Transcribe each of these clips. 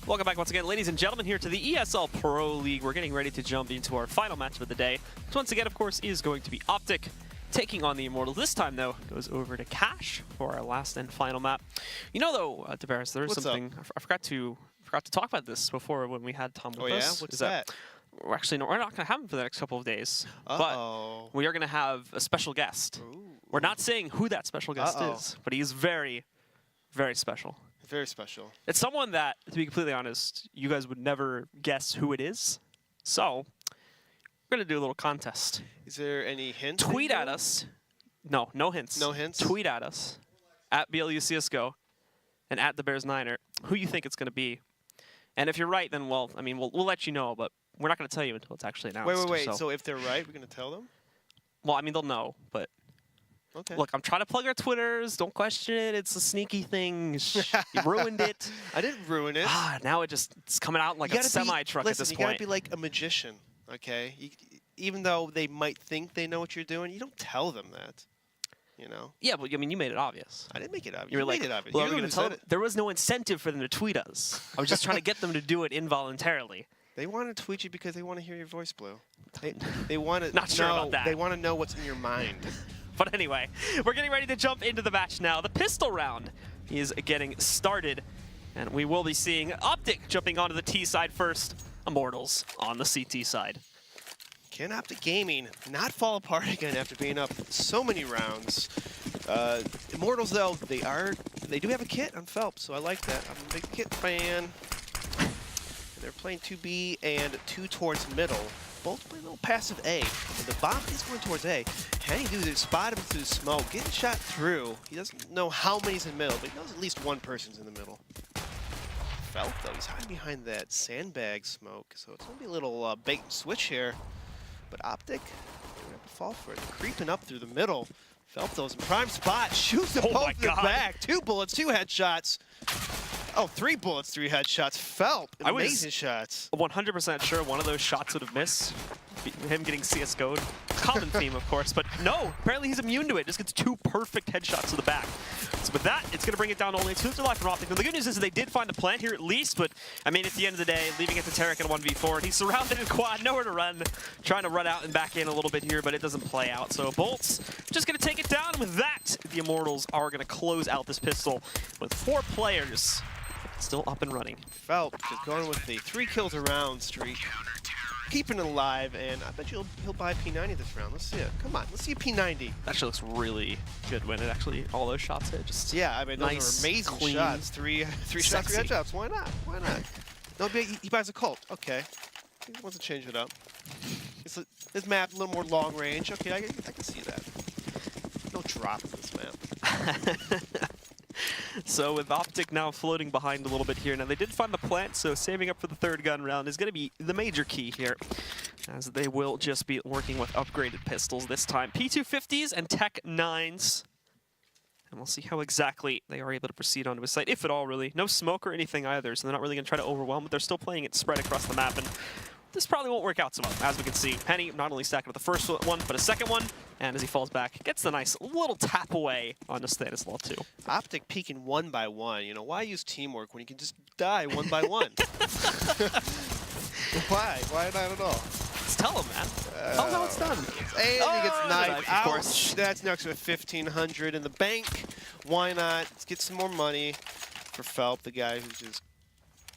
Welcome back once again, ladies and gentlemen, here to the ESL Pro League. We're getting ready to jump into our final match of the day, which once again, of course, is going to be OpTic taking on the Immortals. This time, though, goes over to Cash for our last and final map. You know, though, Tavares, there is something I forgot to talk about this before when we had Tom with us. Oh yeah, what's that? We're actually we're not going to have him for the next couple of days, but we are going to have a special guest. Ooh. We're not saying who that special guest is, but he is very, very special. Very special. It's someone that, to be completely honest, you guys would never guess who it is. So, we're going to do a little contest. Is there any hints? Tweet at us. No, no hints. No hints? Tweet at us, at BLUCSGO, and at the Bears Niner, who you think it's going to be. And if you're right, then, well, I mean, we'll let you know, but we're not going to tell you until it's actually announced. Wait. So if they're right, we're going to tell them? Well, I mean, they'll know, but... Okay. Look, I'm trying to plug our Twitters. Don't question it. It's a sneaky thing. You ruined it. I didn't ruin it. Now it's coming out like a semi-truck at this point. You gotta be like a magician, okay? Even though they might think they know what you're doing, you don't tell them that. You know? Yeah, but I mean, you made it obvious. I didn't make it obvious. You were like, made it obvious. well, we're gonna tell them. There was no incentive for them to tweet us. I was just trying to get them to do it involuntarily. They want to tweet you because they want to hear your voice, Blue. They want to Not sure about that. They want to know what's in your mind. But anyway, we're getting ready to jump into the match now. The pistol round is getting started, and we will be seeing OpTic jumping onto the T side first, Immortals on the CT side. Can OpTic Gaming not fall apart again after being up so many rounds? Immortals, though, they do have a kit on Phelps, so I like that. I'm a big kit fan. And they're playing 2B and 2 towards middle. Both play a little passive A. And the bomb is going towards A. Henny dude spot him through the smoke, getting shot through. He doesn't know how many's in the middle, but he knows at least one person's in the middle. Felt though, he's hiding behind that sandbag smoke, so it's gonna be a little bait and switch here. But OpTic, they're gonna have to fall for it. They're creeping up through the middle. Felt those in prime spot, shoots them both in the back. 2 bullets, 2 headshots. Oh, 3 bullets, 3 headshots. Felt amazing shots. 100% sure one of those shots would have missed. Him getting CSGO'd. Common theme, of course, but no, apparently he's immune to it. Just gets 2 perfect headshots to the back. So with that, it's going to bring it down to only 2 left from OpTic. Now, the good news is that they did find the plant here at least, but I mean, at the end of the day, leaving it to Tarek in a 1v4, and he's surrounded in quad, nowhere to run. Trying to run out and back in a little bit here, but it doesn't play out. So Bolts just going to take it down, and with that, the Immortals are going to close out this pistol with 4 players still up and running. Felt just going with the 3 kills a round streak. Keeping it alive, and I bet he'll buy P90 this round. Let's see it. Come on, let's see a P90. That actually looks really good when it actually, all those shots hit. Just yeah, I mean, those nice, are amazing clean, shots. Three shots, 3 headshots. Why not? Why not? No, he buys a Colt. Okay. He wants to change it up. His map a little more long range. Okay, I can see that. No drop in this map. So with OpTic now floating behind a little bit here. Now they did find the plant, so saving up for the 3rd gun round is going to be the major key here, as they will just be working with upgraded pistols this time. P250s and Tech 9s. And we'll see how exactly they are able to proceed onto a site, if at all, really. No smoke or anything either, so they're not really going to try to overwhelm, but they're still playing it spread across the map, and this probably won't work out so well. As we can see, Henny not only stacking up the first one, but a second one, and as he falls back, gets the nice little tap away onto Stanislaw too. OpTic peeking 1 by 1. You know, why use teamwork when you can just die 1 by 1? Why? Why not at all? Just tell him, man. Tell him how it's done. And he gets knifed. Of course. That's next to a 1,500 in the bank. Why not? Let's get some more money for Phelps, the guy who's just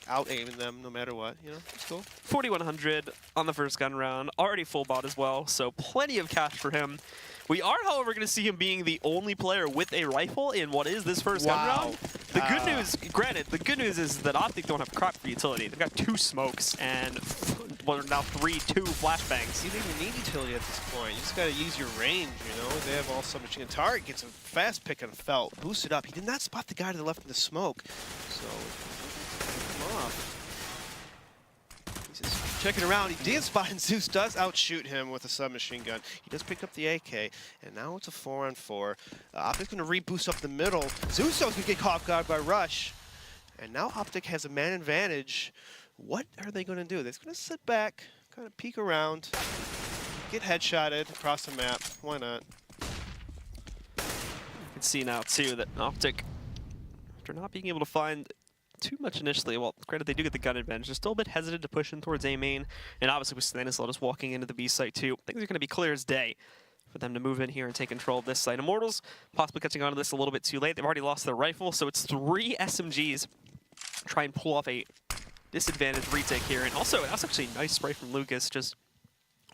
out-aiming them no matter what, you know, it's cool. 4,100 on the first gun round, already full bot as well, so plenty of cash for him. We are, however, going to see him being the only player with a rifle in what is this first gun round. The good news, granted, the good news is that OpTic don't have crap for utility. They've got 2 smokes and now 2 flashbangs. You don't even need utility at this point. You just got to use your range, you know. They have all so much. Tarek gets a fast pick on Felt, boosted up. He did not spot the guy to the left in the smoke, so off. He's just checking around. He did spot, and Zeus does outshoot him with a submachine gun. He does pick up the AK, and now it's a 4-on-4. OpTic's going to reboost up the middle. Zeus going to get caught off guard by Rush, and now OpTic has a man advantage. What are they going to do? They're going to sit back, kind of peek around, get headshotted across the map. Why not? You can see now too that OpTic, after not being able to find too much initially. Well, granted, they do get the gun advantage. They're still a bit hesitant to push in towards A main. And obviously with Stanislaw just walking into the B site too, things are going to be clear as day for them to move in here and take control of this site. Immortals possibly catching on to this a little bit too late. They've already lost their rifle, so it's 3 SMGs. Try and pull off a disadvantaged retake here. And also, that's actually a nice spray from Lucas, just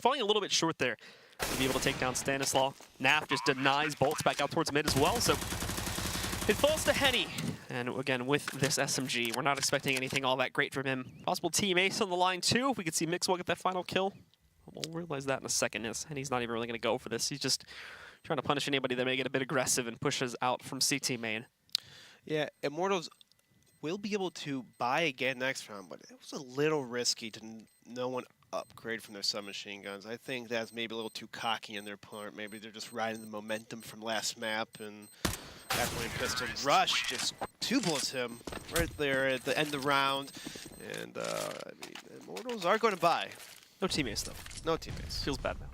falling a little bit short there to be able to take down Stanislaw. Naf just denies bolts back out towards mid as well, so it falls to Henny. And again, with this SMG, we're not expecting anything all that great from him. Possible team ace on the line too, if we could see Mixwell get that final kill. We'll realize that in a second, and he's not even really going to go for this. He's just trying to punish anybody that may get a bit aggressive and pushes out from CT main. Yeah, Immortals will be able to buy again next round, but it was a little risky to no one upgrade from their submachine guns. I think that's maybe a little too cocky on their part. Maybe they're just riding the momentum from last map, and Echoing Pistol Rush just 2 bullets him right there at the end of the round. And I mean, Immortals are going to buy. No teammates, though. No teammates. Feels bad now.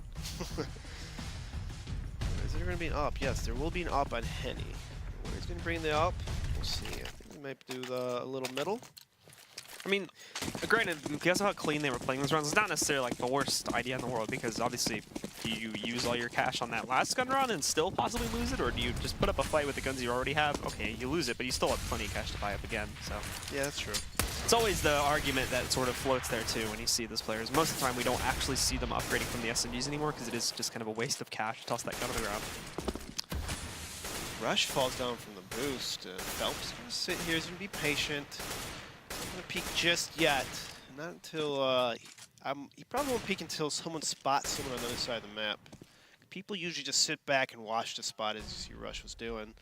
Is there going to be an up? Yes, there will be an up on Henny. Where he's going to bring the up? We'll see. I think we might do the little middle. I mean, granted, because of how clean they were playing those rounds, it's not necessarily like the worst idea in the world, because obviously, do you use all your cash on that last gun run and still possibly lose it, or do you just put up a fight with the guns you already have? Okay, you lose it, but you still have plenty of cash to buy up again, so. Yeah, that's true. It's always the argument that sort of floats there too when you see those players. Most of the time, we don't actually see them upgrading from the SMGs anymore, because it is just kind of a waste of cash to toss that gun on the ground. Rush falls down from the boost. Phelps is going to sit here. He's going to be patient. Not going to peek just yet. Not until he probably won't peek until someone spots someone on the other side of the map. People usually just sit back and watch the spot, as you see Rush was doing.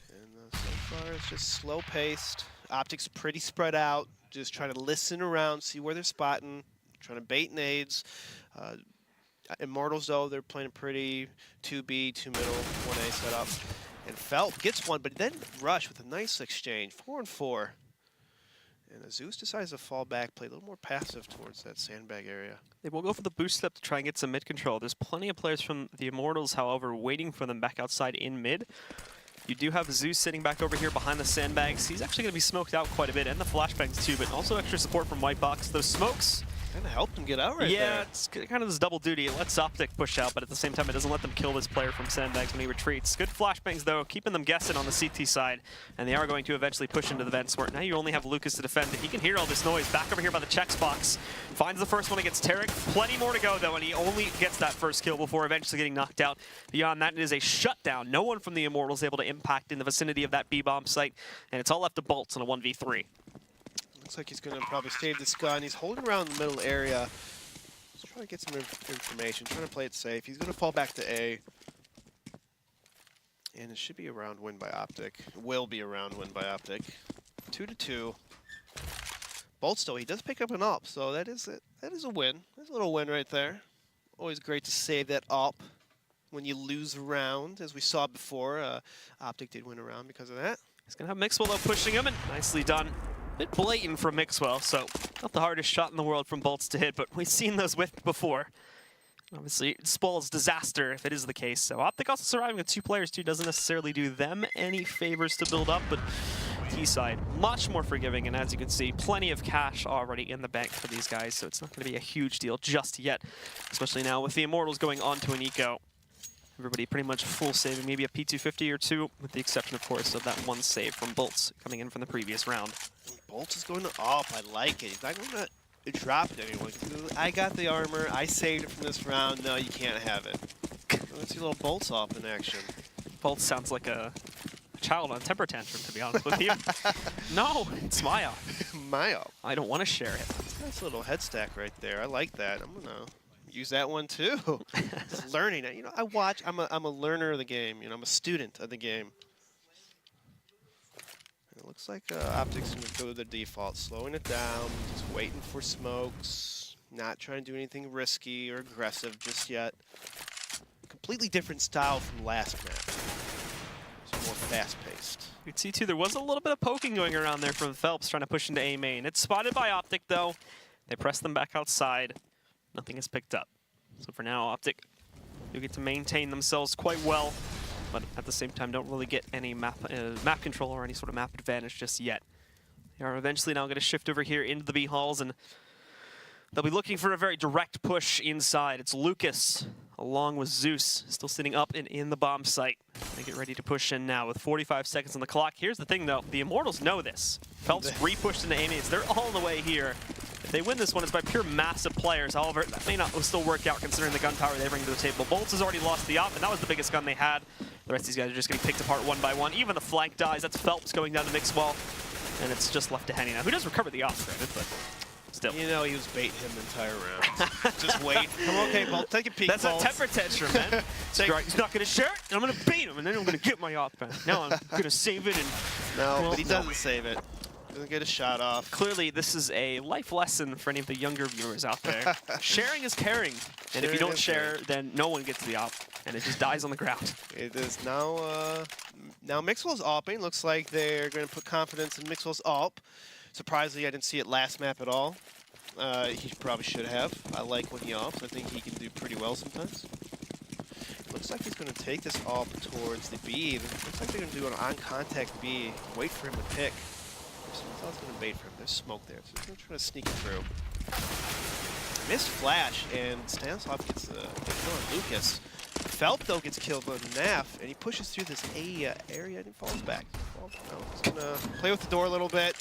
And so far it's just slow paced. OpTic's pretty spread out, just trying to listen around, see where they're spotting, trying to bait nades. Immortals, though, they're playing a pretty 2B, 2 middle, 1A setup. And Phelps gets one, but then Rush with a nice exchange, 4 and 4. And Zeus decides to fall back, play a little more passive towards that sandbag area. They will go for the boost step to try and get some mid control. There's plenty of players from the Immortals, however, waiting for them back outside in mid. You do have Zeus sitting back over here behind the sandbags. He's actually going to be smoked out quite a bit, and the flashbangs too, but also extra support from Whitebox. Those smokes kind of helped him get out right there. Yeah, it's kind of this double duty. It lets OpTic push out, but at the same time, it doesn't let them kill this player from sandbags when he retreats. Good flashbangs, though, keeping them guessing on the CT side, and they are going to eventually push into the vents where now you only have Lucas to defend. He can hear all this noise back over here by the checks box. Finds the first one against Tarek. Plenty more to go, though, and he only gets that first kill before eventually getting knocked out. Beyond that, it is a shutdown. No one from the Immortals able to impact in the vicinity of that B-bomb site, and it's all left to Bolts in a 1v3. Looks like he's going to probably save this gun. He's holding around the middle area. He's trying to get some information, trying to play it safe. He's going to fall back to A. And it should be a round win by OpTic. It will be a round win by OpTic. 2-2. Bolts, though, he does pick up an up, so that is a win. That's a little win right there. Always great to save that up when you lose a round, as we saw before. OpTic did win a round because of that. He's going to have Mixwell, though, pushing him, and nicely done. Bit blatant from Mixwell, so not the hardest shot in the world from Bolts to hit, but we've seen those whiffed before. Obviously, it spells disaster if it is the case. So OpTic also surviving with 2 players, too, doesn't necessarily do them any favors to build up, but T-side, much more forgiving, and as you can see, plenty of cash already in the bank for these guys, so it's not going to be a huge deal just yet, especially now with the Immortals going on to an eco. Everybody pretty much full saving, maybe a P250 or 2, with the exception, of course, of that one save from Bolts coming in from the previous round. Bolts is going to up. I like it. He's not going to drop it anymore. I got the armor. I saved it from this round. No, you can't have it. Let's see a little Bolts off in action. Bolts sounds like a child on a temper tantrum, to be honest with you. No, it's my op. My op. I don't want to share it. Nice little head stack right there. I like that. I'm going to use that one too. Just learning it. You know, I watch. I'm a learner of the game. You know, I'm a student of the game. It looks like OpTic's going to go to the default, slowing it down, just waiting for smokes, not trying to do anything risky or aggressive just yet. Completely different style from last map. It's more fast-paced. You can see, too, there was a little bit of poking going around there from Phelps trying to push into A main. It's spotted by OpTic, though. They press them back outside. Nothing is picked up. So for now, OpTic do get to maintain themselves quite well, but at the same time don't really get any map control or any sort of map advantage just yet. They are eventually now going to shift over here into the B halls, and they'll be looking for a very direct push inside. It's Lucas along with Zeus still sitting up and in the bomb site. They get ready to push in now with 45 seconds on the clock. Here's the thing, though. The Immortals know this. Phelps re-pushed into A-mates. They're all the way here. If they win this one, it's by pure massive players. However, that may not still work out considering the gunpowder they bring to the table. Bolts has already lost the op, and that was the biggest gun they had. The rest of these guys are just getting picked apart one by one. Even the flank dies. That's Phelps going down to Mixwell. And it's just left to Henny now, who does recover the op, granted, but still. You know, he was baiting him the entire round. Just wait. Come on, okay, Bolt, take a peek, That's Bolt. a temper tantrum, man. He's not going to share it, and I'm going to beat him, and then I'm going to get my op back. Now I'm going to save it, and... No, but he doesn't save it. Doesn't get a shot off. Clearly, this is a life lesson for any of the younger viewers out there. Sharing is caring, and if you don't share, then no one gets the op, and it just dies on the ground. It is now, now Mixwell's opping. Looks like they're going to put confidence in Mixwell's op. Surprisingly, I didn't see it last map at all. He probably should have. I like when he ops. I think he can do pretty well sometimes. Looks like he's going to take this op towards the B. Looks like they're going to do an on-contact B. Wait for him to pick. Someone else going to bait for him. There's smoke there, so he's going to try to sneak it through. Missed flash, and Stanislav gets the kill on Lucas. Phelp, though, gets killed on Naf, and he pushes through this A area and he falls back. He's going to play with the door a little bit.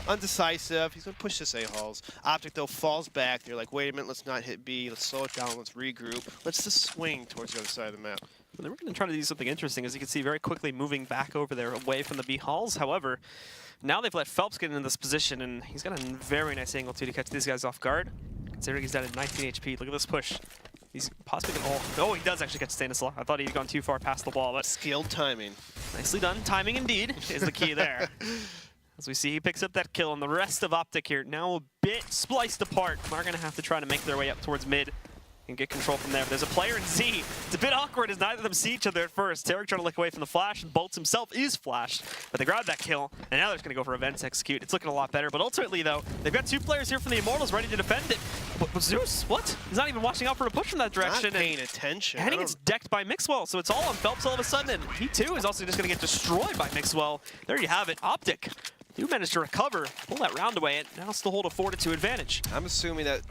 Undecisive. He's going to push this A-halls. OpTic, though, falls back. They're like, wait a minute, let's not hit B. Let's slow it down. Let's regroup. Let's just swing towards the other side of the map. Well, they were going to try to do something interesting, as you can see, very quickly moving back over there away from the B halls. However, now they've let Phelps get into this position, and he's got a very nice angle, too, to catch these guys off guard. Considering he's down at 19 HP. Look at this push. He's possibly going to... Oh, he does actually catch Stanislav. I thought he'd gone too far past the ball, but... Skilled timing. Nicely done. Timing, indeed, is the key there. As we see, he picks up that kill, and the rest of OpTic here now a bit spliced apart. Are going to have to try to make their way up towards mid and get control from there. But there's a player in Z. It's a bit awkward as neither of them see each other at first. Tarek trying to look away from the flash, and Bolts himself is flashed. But they grab that kill, and now they're just going to go for events execute. It's looking a lot better. But ultimately, though, they've got two players here from the Immortals ready to defend it. But Zeus, what? He's not even watching out for a push from that direction. Not paying attention. And he gets decked by Mixwell, so it's all on Phelps all of a sudden. And he, too, is also just going to get destroyed by Mixwell. There you have it. OpTic do manage to recover, pull that round away, and now still hold a 4-2 advantage. I'm assuming that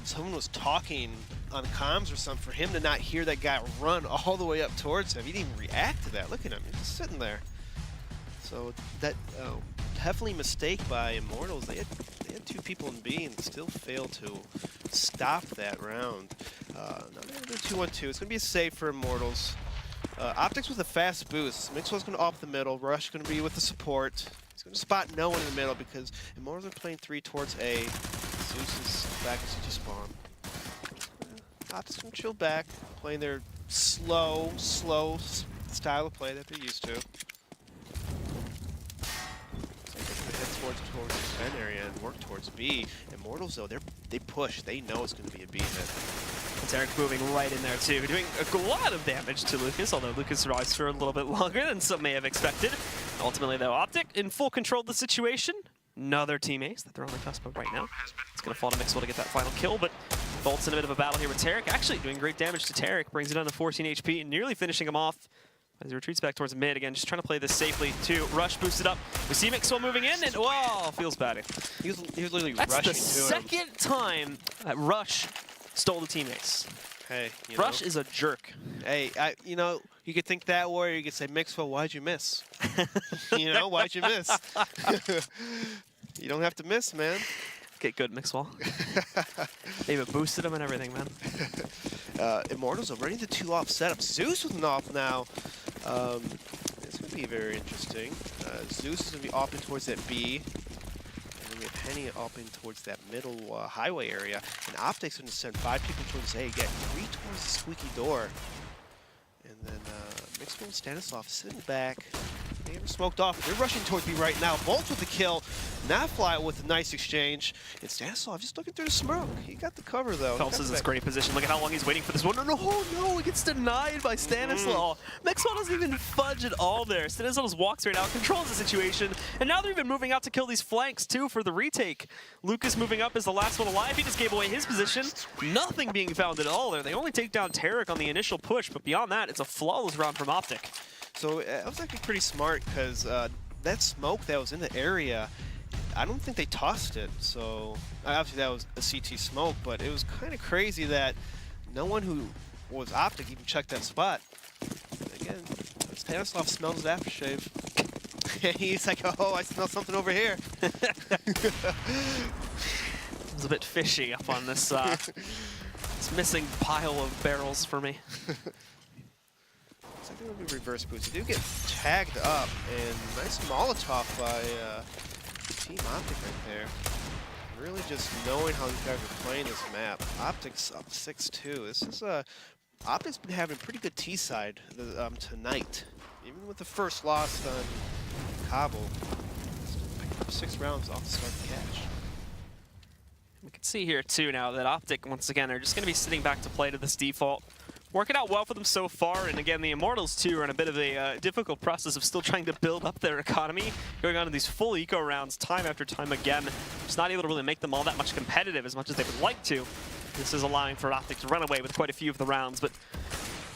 someone was talking on comms or something for him to not hear that guy run all the way up towards him. He didn't even react to that. Look at him, he's just sitting there. So that definitely mistake by Immortals. They had two people in B and still failed to stop that round. Now they're going to do 2-1-2. It's going to be a save for Immortals. OpTic's with a fast boost. Mixwell's going to off the middle. Rush going to be with the support. He's going to spot no one in the middle because Immortals are playing 3 towards A. Zeus is back to spawn. OpTic's going to chill back, playing their slow style of play that they're used to. So they're going to head towards the defend area and work towards B. Immortals, though, they push. They know it's going to be a B hit. Tarek moving right in there too, doing a lot of damage to Lucas, although Lucas survives for a little bit longer than some may have expected. Ultimately, though, OpTic in full control of the situation. Another team ace that they're on the cusp of right now. It's going to fall to Mixwell to get that final kill, but Bolt's in a bit of a battle here with Tarek. Actually doing great damage to Tarek, brings it down to 14 HP, and nearly finishing him off as he retreats back towards mid. Again, just trying to play this safely too. Rush boosted up. We see Mixwell moving in, and whoa, feels bad. He was literally That's rushing the to second time that Rush stole the team ace. Hey, Rush is a jerk. Hey, you could think that way, or you could say, Mixwell, why'd you miss? Why'd you miss? You don't have to miss, man. Get good, Mixwell. They even boosted him and everything, man. Immortals are running the 2-off setup. Zeus with an off now. It's going to be very interesting. Zeus is going to be offing towards that B. And then we have Henny offing towards that middle highway area. And OpTic's going to send 5 people towards A, get 3 towards the squeaky door. And then Mixwell and Stanislav sitting back. They haven't smoked off. They're rushing towards me right now. Bolt with the kill. Nafly with a nice exchange. And Stanislav just looking through the smoke. He got the cover, though. Phelps is in this great position. Look at how long he's waiting for this one. No, he gets denied by Stanislav. Mixwell doesn't even fudge at all there. Stanislav just walks right out, controls the situation. And now they're even moving out to kill these flanks, too, for the retake. Lucas moving up as the last one alive. He just gave away his position. Nothing being found at all there. They only take down Tarek on the initial push, but beyond that, it's a flawless round from OpTic. So it was actually pretty smart because that smoke that was in the area, I don't think they tossed it. So obviously that was a CT smoke, but it was kind of crazy that no one who was OpTic even checked that spot. Again, Stanislav smells his aftershave. He's like, oh, I smell something over here. It was a bit fishy up on this, this missing pile of barrels for me. Looks like there will be reverse boots. They do get tagged up, and nice Molotov by Team OpTic right there. Really just knowing how these guys are playing this map. OpTic's up 6-2. This is OpTic's been having pretty good T-side tonight. Even with the first loss on Kabul, picked up 6 rounds off the start of the catch. We can see here too now that OpTic once again are just going to be sitting back to play to this default. Working out well for them so far, and again the Immortals too are in a bit of a difficult process of still trying to build up their economy, going on to these full eco rounds time after time again. Just not able to really make them all that much competitive as much as they would like to. This is allowing for OpTic to run away with quite a few of the rounds, but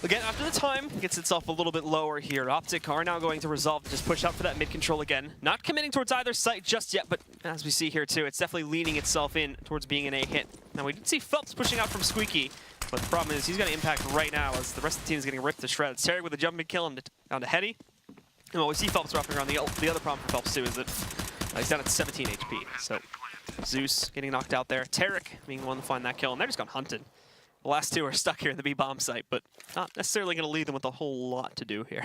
again, after the time gets itself a little bit lower here. OpTic are now going to resolve to just push out for that mid control again. Not committing towards either site just yet, but as we see here too, it's definitely leaning itself in towards being an A hit. Now we did see Phelps pushing out from Squeaky, but the problem is he's got to impact right now as the rest of the team is getting ripped to shreds. Tarek with a jumping kill down to Hetty. And what we see Phelps wrapping around, the other problem for Phelps too is that he's down at 17 HP. So Zeus getting knocked out there. Tarek being the one to find that kill, and they're just gone hunted. The last two are stuck here in the B-bomb site, but not necessarily going to leave them with a whole lot to do here.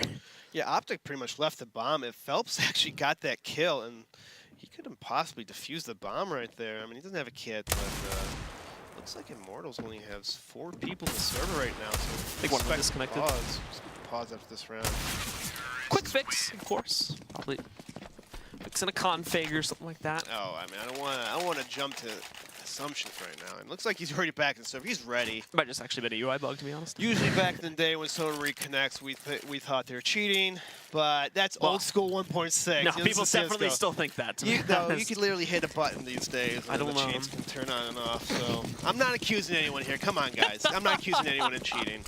Yeah, OpTic pretty much left the bomb. If Phelps actually got that kill, and he couldn't possibly defuse the bomb right there. I mean, he doesn't have a kit, but looks like Immortals only has 4 people in the server right now. So I think one of them disconnected. Pause after this round. Quick fix, of course. Probably fixing a config or something like that. Oh, I mean, I don't want to jump to assumptions right now. It looks like he's already back in the server. He's ready. Might just actually been a UI bug, to be honest. Usually back in the day when someone reconnects, we thought they were cheating, but that's old school 1.6. No, people definitely still think that. You could literally hit a button these days and the cheats can turn on and off. So I'm not accusing anyone here. Come on, guys. I'm not accusing anyone of cheating.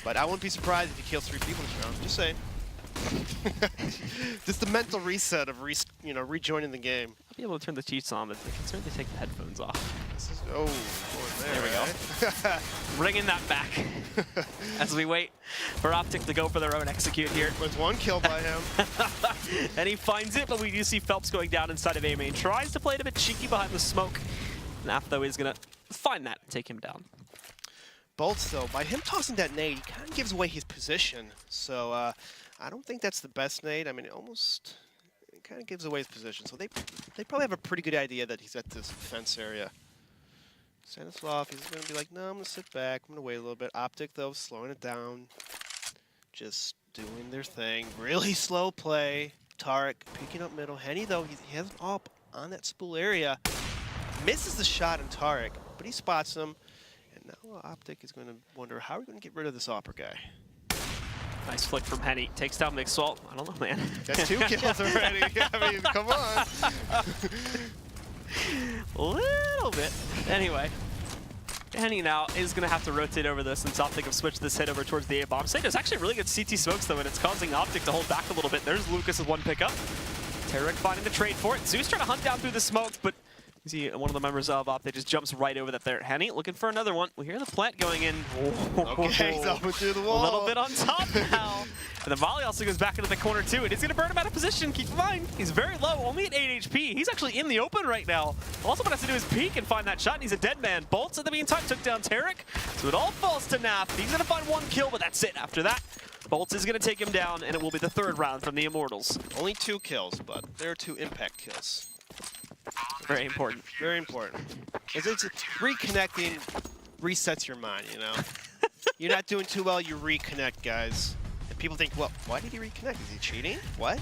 But I wouldn't be surprised if he kills 3 people this round. Just saying. Just the mental reset of rejoining the game. I'll be able to turn the cheats on, but they can certainly take the headphones off. This is, oh, there we go. Bringing that back as we wait for OpTic to go for their own execute here. There's 1 kill by him. And he finds it, but we do see Phelps going down inside of A main. Tries to play it a bit cheeky behind the smoke. Naf, though, is going to find that and take him down. Bolts, though, by him tossing that nade, he kind of gives away his position. So I don't think that's the best nade. I mean, it kind of gives away his position. So they probably have a pretty good idea that he's at this defense area. Stanislav, he's going to be like, no, I'm going to sit back. I'm going to wait a little bit. OpTic, though, slowing it down. Just doing their thing. Really slow play. Tarek picking up middle. Henny, though, he has an up on that spool area. Misses the shot on Tarek, but he spots him. And now OpTic is going to wonder, how are we going to get rid of this Opera guy? Nice flick from Henny. Takes down McSwalt. I don't know, man. That's 2 kills already. I mean, come on. A little bit. Anyway, Henny now is going to have to rotate over this since OpTic have switched this hit over towards the A-bomb site. There's actually really good CT smokes, though, and it's causing OpTic to hold back a little bit. There's Lucas with 1 pickup. Tarek finding the trade for it. Zeus trying to hunt down through the smoke, but you see one of the members of OpTic just jumps right over that there. Henny looking for another one. We hear the plant going in. Okay, he's up through the wall. A little bit on top now. And the volley also goes back into the corner too. It is going to burn him out of position. Keep in mind, he's very low, only at 8 HP. He's actually in the open right now. Also what has to do is peek and find that shot, and he's a dead man. Bolts in the meantime took down Tarek. So it all falls to Naf. He's going to find 1 kill, but that's it. After that, Bolts is going to take him down, and it will be the 3rd round from the Immortals. Only 2 kills, but there are 2 impact kills. Very important. Very important. It's reconnecting resets your mind, you know? You're not doing too well, you reconnect, guys. And people think, well, why did he reconnect? Is he cheating? What?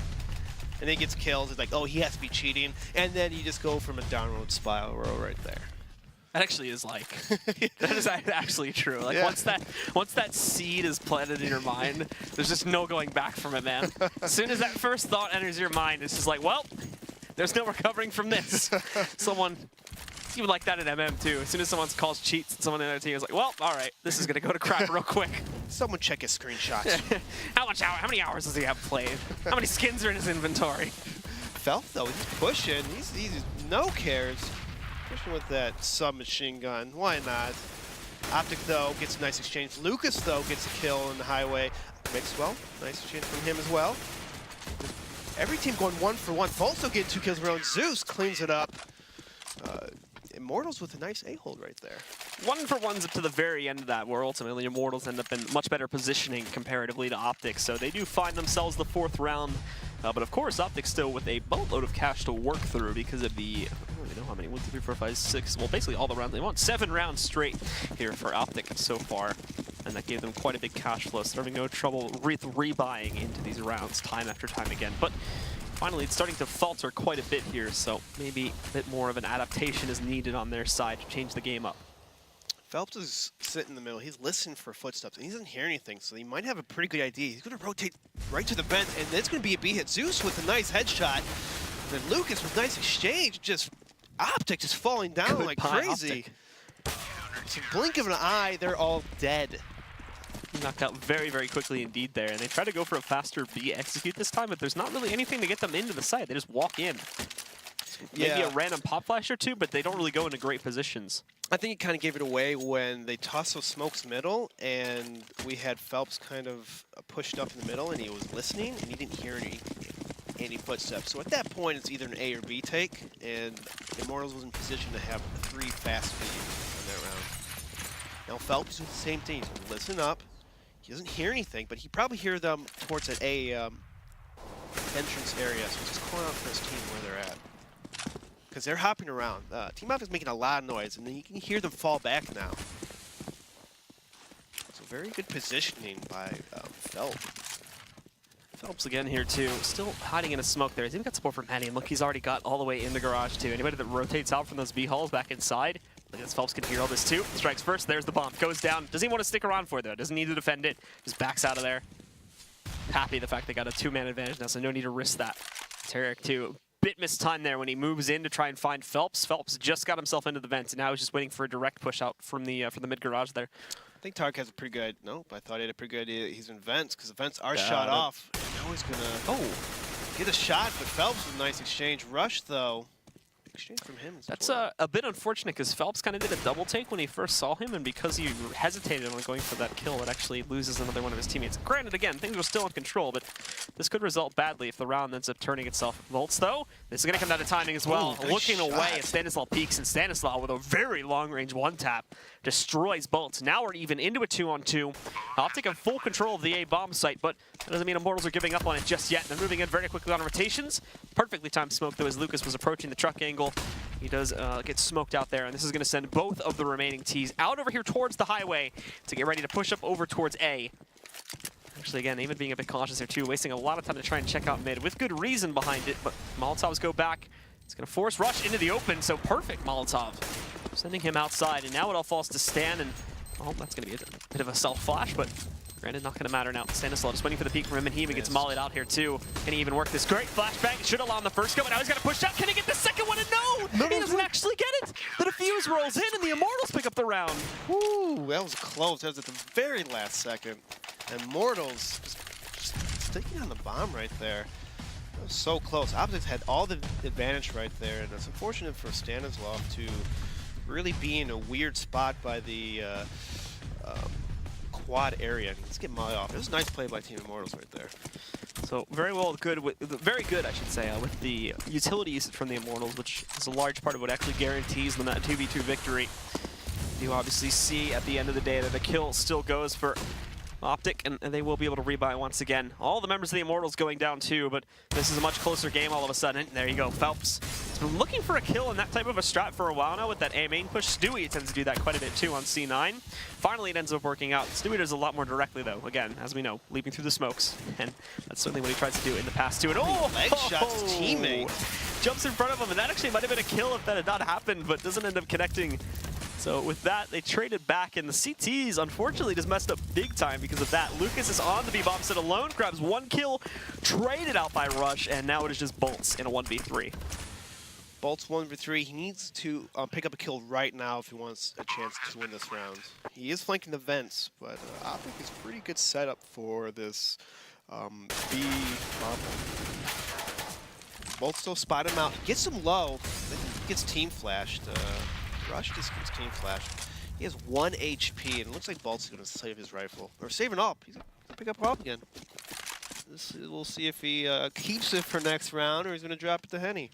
And then he gets killed. It's like, oh, he has to be cheating. And then you just go from a downward spiral right there. That actually is like, that is actually true. Like once that seed is planted in your mind, there's just no going back from it, man. As soon as that first thought enters your mind, it's just like, well, there's no recovering from this. It's even like that in MM too. As soon as someone calls cheats, someone in their team is like, well, all right, this is gonna go to crap real quick. Someone check his screenshots. How many hours does he have played? How many skins are in his inventory? Felp, though, he's pushing. He's no cares. Pushing with that submachine gun. Why not? OpTic, though, gets a nice exchange. Lucas, though, gets a kill in the highway. Mixwell, nice exchange from him as well. Every team going 1 for 1. Volso getting 2 kills of their own. Zeus cleans it up. Immortals with a nice A-hold right there. 1 for 1's up to the very end of that, where ultimately Immortals end up in much better positioning comparatively to OpTic. So they do find themselves the 4th round. But of course, OpTic still with a boatload of cash to work through because of the, I don't really know how many, 1, 2, 3, 4, 5, 6, well, basically all the rounds. They want 7 rounds straight here for OpTic so far. And that gave them quite a big cash flow, so they're having no trouble rebuying into these rounds time after time again. But finally, it's starting to falter quite a bit here, so maybe a bit more of an adaptation is needed on their side to change the game up. Phelps is sitting in the middle. He's listening for footsteps, and he doesn't hear anything, so he might have a pretty good idea. He's going to rotate right to the vent, and it's going to be a B-hit. Zeus with a nice headshot, and then Lucas with nice exchange. Just OpTic just falling down like crazy. It's a blink of an eye, they're all dead. Knocked out very, very quickly indeed there, and they try to go for a faster B execute this time, but there's not really anything to get them into the site. They just walk in. Maybe a random pop flash or two, but they don't really go into great positions. I think it kind of gave it away when they tossed those smokes middle, and we had Phelps kind of pushed up in the middle, and he was listening, and he didn't hear any footsteps. So at that point, it's either an A or B take, and Immortals was in position to have 3 fast feeds in that round. Now Phelps doing the same thing. He's gonna listen up. He doesn't hear anything, but he probably hear them towards that A entrance area. So he's just calling out for his team where they're at. Because they're hopping around. Team Op is making a lot of noise, and then you can hear them fall back now. So very good positioning by Phelps. Phelps again here too, still hiding in a smoke there. He's even got support from Henny, and look, he's already got all the way in the garage too. Anybody that rotates out from those B halls back inside, look at this, Phelps can hear all this too. Strikes first, there's the bomb, goes down. Doesn't even want to stick around for it though, doesn't need to defend it, just backs out of there. Happy the fact they got a 2-man advantage now, so no need to risk that. Tarek too, bit missed time there when he moves in to try and find Phelps. Phelps just got himself into the vents, and now he's just waiting for a direct push out from the mid garage there. I think Tarek has a pretty good, nope, I thought he had a pretty good idea. He's in vents, because the vents are shot off. And now he's gonna, get a shot, but Phelps with a nice exchange. Rush, though. Exchange from him. That's a bit unfortunate, because Phelps kind of did a double take when he first saw him, and because he hesitated on going for that kill, it actually loses another one of his teammates. Granted, again, things were still in control, but this could result badly if the round ends up turning itself. Volts, though, this is going to come down to timing as well. Looking away at Stanislaw peeks, and Stanislaw with a very long-range one-tap destroys Bolts. Now we're even into a 2-on-2. OpTic have full control of the A bomb site, but that doesn't mean Immortals are giving up on it just yet. They're moving in very quickly on rotations. Perfectly timed smoke, though, as Lucas was approaching the truck angle. He does get smoked out there, and this is going to send both of the remaining Ts out over here towards the highway to get ready to push up over towards A. Actually, again, even being a bit cautious there, too, wasting a lot of time to try and check out mid, with good reason behind it, but Molotovs go back. It's going to force Rush into the open, so perfect Molotov. Sending him outside, and now it all falls to Stan, and, oh, that's going to be a bit of a self-flash, but granted, not going to matter now. Stanislaw just waiting for the peek from him, and he even gets mollied out here, too. Can he even work this great flashbang? Should allow him the first go, but now he's got to push out. Can he get the second one? And no! He doesn't actually get it! The defuse rolls in, and the Immortals pick up the round. Ooh, that was close. That was at the very last second. Immortals just sticking on the bomb right there. That was so close. OpTic had all the advantage right there, and it's unfortunate for Stanislaw to really be in a weird spot by the quad area. Let's get Molly off. It was a nice play by Team Immortals right there. So very good, I should say, with the utility usage from the Immortals, which is a large part of what actually guarantees them that 2v2 victory. You obviously see at the end of the day that the kill still goes for OpTic, and they will be able to rebuy once again. All the members of the Immortals going down too, but this is a much closer game all of a sudden. There you go, Phelps. He's been looking for a kill in that type of a strat for a while now with that A main push. Stewie tends to do that quite a bit too on C9. Finally, it ends up working out. Stewie does a lot more directly though, again, as we know, leaping through the smokes. And that's certainly what he tries to do in the past too. And leg shots his teammate. Jumps in front of him, and that actually might have been a kill if that had not happened, but doesn't end up connecting. So with that, they traded back, and the CTs, unfortunately, just messed up big time because of that. Lucas is on the B-bomb set alone, grabs 1 kill, traded out by Rush, and now it is just Bolts in a 1v3. Bolts 1v3. He needs to pick up a kill right now if he wants a chance to win this round. He is flanking the vents, but OpTic is pretty good setup for this B bomb. Both still spot him out. Gets him low. Then he gets team flashed. Rush just gets team flashed. He has 1 HP, and it looks like Bolt's going to save his rifle. Or save an AWP. He's going to pick up AWP again. We'll see if he keeps it for next round, or he's going to drop it to Henny.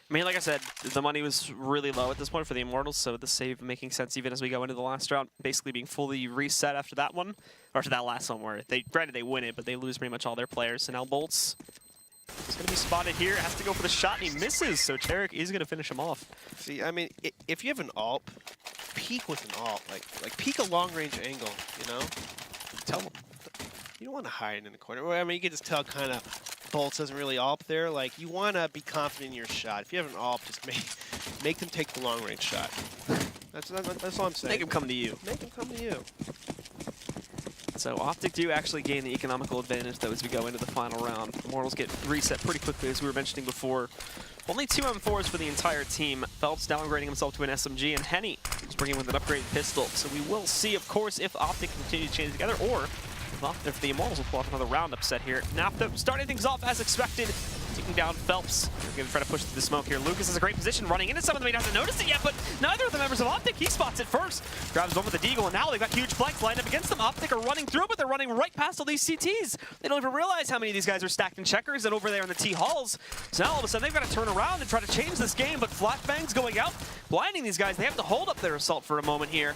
I mean, like I said, the money was really low at this point for the Immortals, so the save making sense even as we go into the last round, basically being fully reset after that one, or after that last one where granted they win it, but they lose pretty much all their players. So now Bolts is going to be spotted here, has to go for the shot, and he misses, so Tarek is going to finish him off. See, I mean, if you have an AWP, peek with an AWP, like peek a long-range angle, you know? Tell him. You don't want to hide in the corner. I mean, you can just tell kind of Bolts doesn't really AWP there. Like, you want to be confident in your shot. If you have an AWP, just make them take the long-range shot. That's all I'm saying. Make him come to you. Make them come to you. So OpTic do actually gain the economical advantage, though, as we go into the final round. Immortals get reset pretty quickly, as we were mentioning before. Only 2 M4s for the entire team. Phelps downgrading himself to an SMG, and Henny is bringing with an upgraded pistol. So we will see, of course, if OpTic continue to chain together, or if the Immortals will pull off another round upset here. Naphtha starting things off as expected, taking down Phelps. They're going to try to push through the smoke here. Lucas has a great position running into some of them. He doesn't notice it yet, but neither of the members of OpTic, he spots it first. Grabs one with the deagle, and now they've got huge flanks lined up against them. OpTic are running through, but they're running right past all these CTs. They don't even realize how many of these guys are stacked in checkers and over there in the T-halls. So now all of a sudden they've got to turn around and try to change this game, but flashbangs going out, blinding these guys. They have to hold up their assault for a moment here.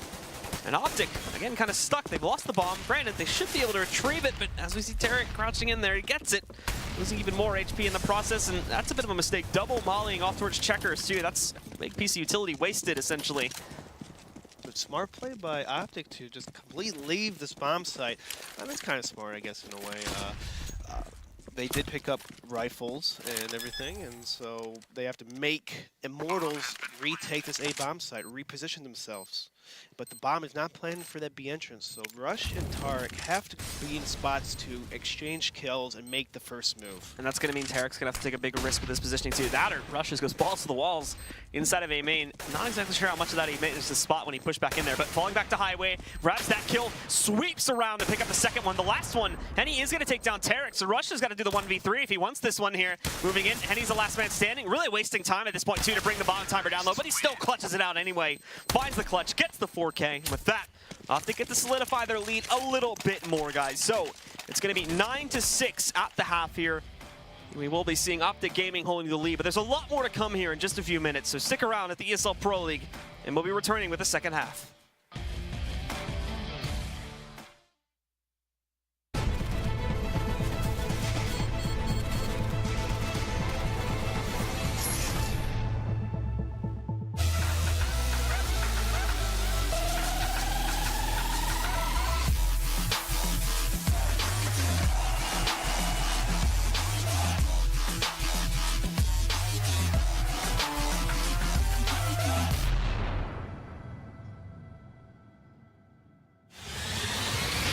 And OpTic, again, kind of stuck. They've lost the bomb. Granted, they should be able to retrieve it, but as we see Tarek crouching in there, he gets it. Losing even more HP in the process, and that's a bit of a mistake. Double mollying off towards checkers, too. That's a big piece of utility wasted, essentially. But smart play by OpTic to just completely leave this bomb site. That's kind of smart, I guess, in a way. They did pick up rifles and everything, and so they have to make Immortals retake this A bomb site, reposition themselves. But the bomb is not planned for that B entrance, so Rush and Tarek have to be in spots to exchange kills and make the first move. And that's going to mean Tarek's going to have to take a big risk with this positioning too. That or Rush just goes balls to the walls inside of A main. Not exactly sure how much of that he managed to spot when he pushed back in there, but falling back to Highway, grabs that kill, sweeps around to pick up the second one. The last one, Henny is going to take down Tarek, so Rush has got to do the 1v3 if he wants this one here. Moving in, Henny's the last man standing, really wasting time at this point too to bring the bomb timer down low, but he still clutches it out anyway. Finds the clutch, gets the 4K. And with that, OpTic get to solidify their lead a little bit more, guys. So it's going to be 9-6 at the half here. We will be seeing OpTic Gaming holding the lead, but there's a lot more to come here in just a few minutes. So stick around at the ESL Pro League, and we'll be returning with the second half.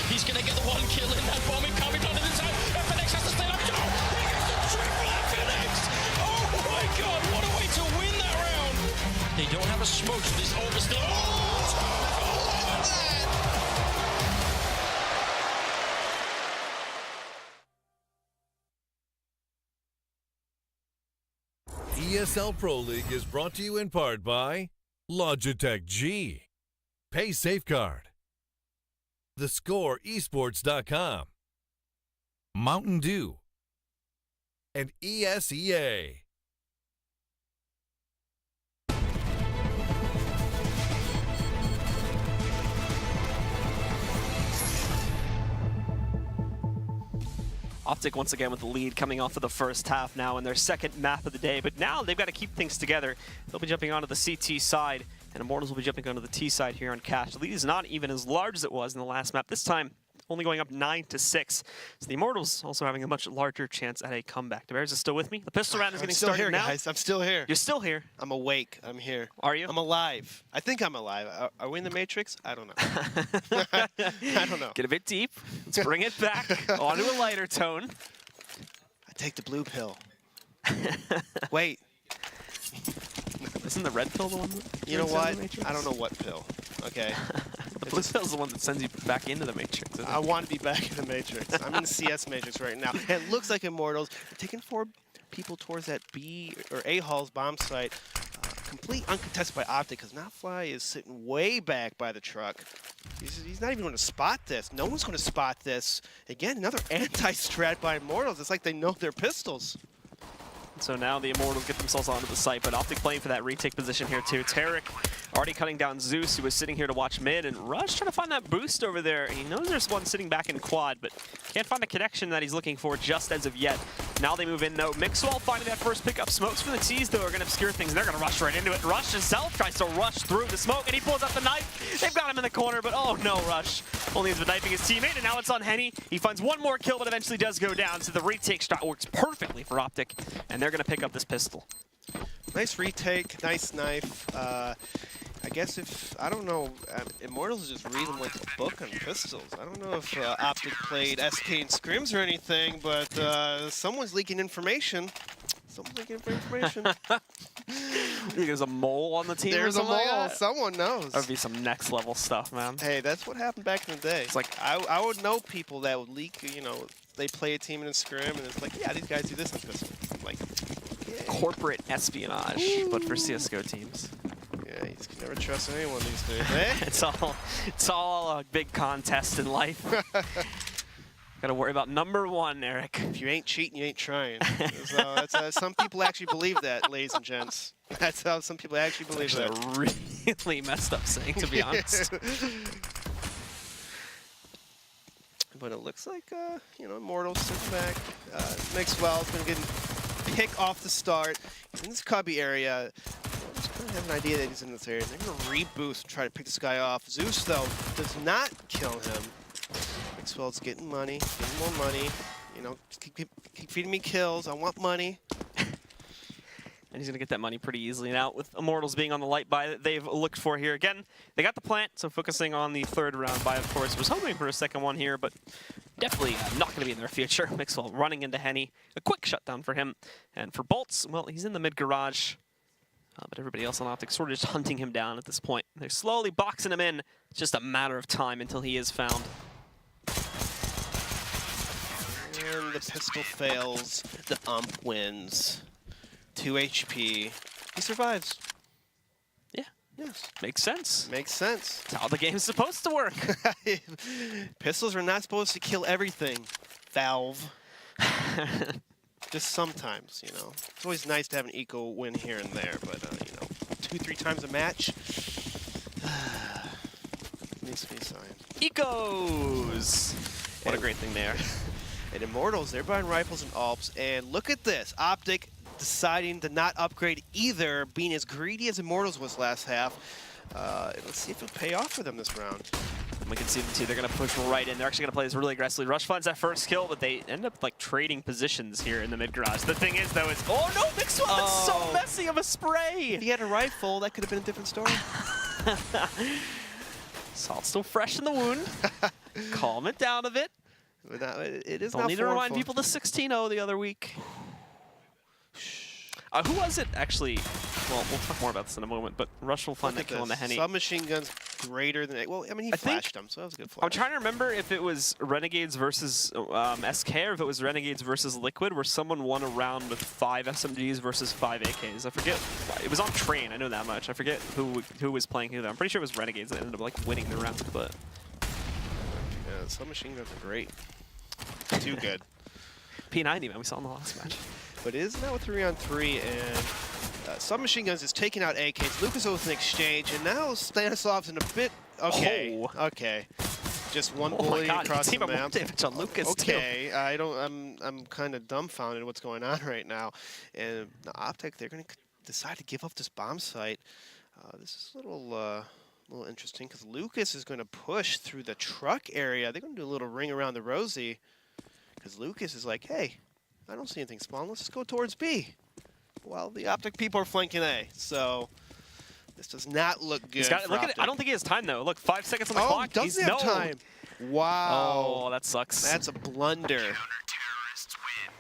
He's going to get the one kill in that bomb incoming onto the side. FNX has to stay up. Oh, he gets the triple FNX. Oh my god, what a way to win that round. They don't have a smoke, so this ult is still. ESL Pro League is brought to you in part by Logitech G, Pay Safeguard, TheScoreEsports.com, Mountain Dew, and ESEA. OpTic once again with the lead coming off of the first half now in their second map of the day, but now they've got to keep things together. They'll be jumping onto the CT side, and Immortals will be jumping onto the T side here on Cash. The lead is not even as large as it was in the last map. This time, only going up 9-6. So the Immortals also having a much larger chance at a comeback. DeBears is still with me. The pistol round is getting started here, now. Guys. I'm still here. You're still here. I'm awake. I'm here. Are you? I'm alive. I think I'm alive. Are we in the Matrix? I don't know. I don't know. Get a bit deep. Let's bring it back onto a lighter tone. I take the blue pill. Wait. Isn't the red pill the one that You know what? Matrix? I don't know what pill. Okay. The blue pill is the one that sends you back into the Matrix, isn't I it? want to be back in the Matrix. I'm in the CS Matrix right now. And it looks like Immortals are taking 4 people towards that B or A Hall's bomb site. Complete uncontested by OpTic because Notfly is sitting way back by the truck. He's not even going to spot this. No one's going to spot this. Again, another anti-strat by Immortals. It's like they know their pistols. So now the Immortals get themselves onto the site, but OpTic playing for that retake position here too. Tarek already cutting down Zeus, who was sitting here to watch mid, and Rush trying to find that boost over there. He knows there's one sitting back in quad, but can't find the connection that he's looking for just as of yet. Now they move in though. Mixwell finding that first pickup. Smokes from the T's though are going to obscure things, and they're going to rush right into it. Rush himself tries to rush through the smoke, and he pulls out the knife. They've got him in the corner, but oh no, Rush only has been knifing his teammate, and now it's on Henny. He finds one more kill, but eventually does go down, so the retake shot works perfectly for OpTic, and they're going to pick up this pistol. Nice retake, nice knife. I guess I don't know, Immortals is just reading like a book on pistols. I don't know if OpTic played SK and Scrims or anything, but someone's leaking information. Someone's leaking information. There's a mole on the team. There's a mole. Like Someone knows. that would be some next level stuff, man. Hey, that's what happened back in the day. It's like I would know people that would leak. You know, they play a team in a scrim, and it's like, yeah, these guys do this on pistol. Like, okay. Corporate espionage, but for CS:GO teams. Yeah, you just can never trust anyone these days, eh? It's all a big contest in life. Gotta worry about number one, Eric. If you ain't cheating, you ain't trying. So that's some people actually believe that, ladies and gents. That's how some people actually believe that. That's a really messed up saying, to be honest. But it looks like, you know, Immortals sitting back. Mixwell's going to get a pick off the start. He's in this cubby area. Just kind of have an idea that he's in this area. They're going to reboost and try to pick this guy off. Zeus, though, does not kill him. Mixwell's getting money, getting more money. You know, keep feeding me kills. I want money. And he's going to get that money pretty easily. Now, with Immortals being on the light buy that they've looked for here. Again, they got the plant, so focusing on the third round buy, of course. Was hoping for a second one here, but definitely not going to be in their future. Mixwell running into Henny. A quick shutdown for him. And for Bolts, well, he's in the mid-garage. But everybody else on OpTic sort of just hunting him down at this point. They're slowly boxing him in. It's just a matter of time until he is found. And the pistol fails. The ump wins. 2 HP. He survives. Yeah. Yes. Makes sense. Makes sense. That's how the game's supposed to work. Pistols are not supposed to kill everything, Valve. Just sometimes, you know. It's always nice to have an eco win here and there, but, you know, 2-3 times a match needs to be signed. Ecos! What a great thing there. And Immortals, they're buying rifles and AWPs, and look at this. OpTic deciding to not upgrade either, being as greedy as Immortals was last half. Let's see if it'll pay off for them this round. We can see them too. They're going to push right in. They're actually going to play this really aggressively. Rush finds that first kill, but they end up like trading positions here in the mid garage. The thing is, though, is oh no, Mixwell! That's so messy of a spray. If he had a rifle, that could have been a different story. Salt's still fresh in the wound. Calm it down a bit. But it is Don't not need to remind people the 16-0 the other week. Who was it actually? Well, we'll talk more about this in a moment, but Rush will find that kill on the Henny. Submachine gun's greater than it. Well, I mean, he flashed him, so that was a good flash. I'm trying to remember if it was Renegades versus SK or if it was Renegades versus Liquid, where someone won a round with 5 SMGs versus 5 AKs. I forget. It was on Train, I know that much. I forget who was playing who, though. I'm pretty sure it was Renegades that ended up like winning the round, but... Yeah, the submachine guns are great. Too good. P90, man, we saw in the last match. But it is now a 3-on-3, and Submachine Guns is taking out AKs. Lucas with an exchange, and now Stanislav's in a bit... Okay, okay. Just one bully across the map. Damage on Lucas okay, too. I'm kind of dumbfounded what's going on right now. And the OpTic, they're going to decide to give up this bomb site. This is a little interesting, because Lucas is going to push through the truck area. They're going to do a little ring around the Rosie, because Lucas is like, hey, I don't see anything spawn. Let's just go towards B. Well, the OpTic people are flanking A, so this does not look good. Look at it. I don't think he has time, though. Look, 5 seconds on the clock. Oh, doesn't have time. Wow. Oh, that sucks. That's a blunder.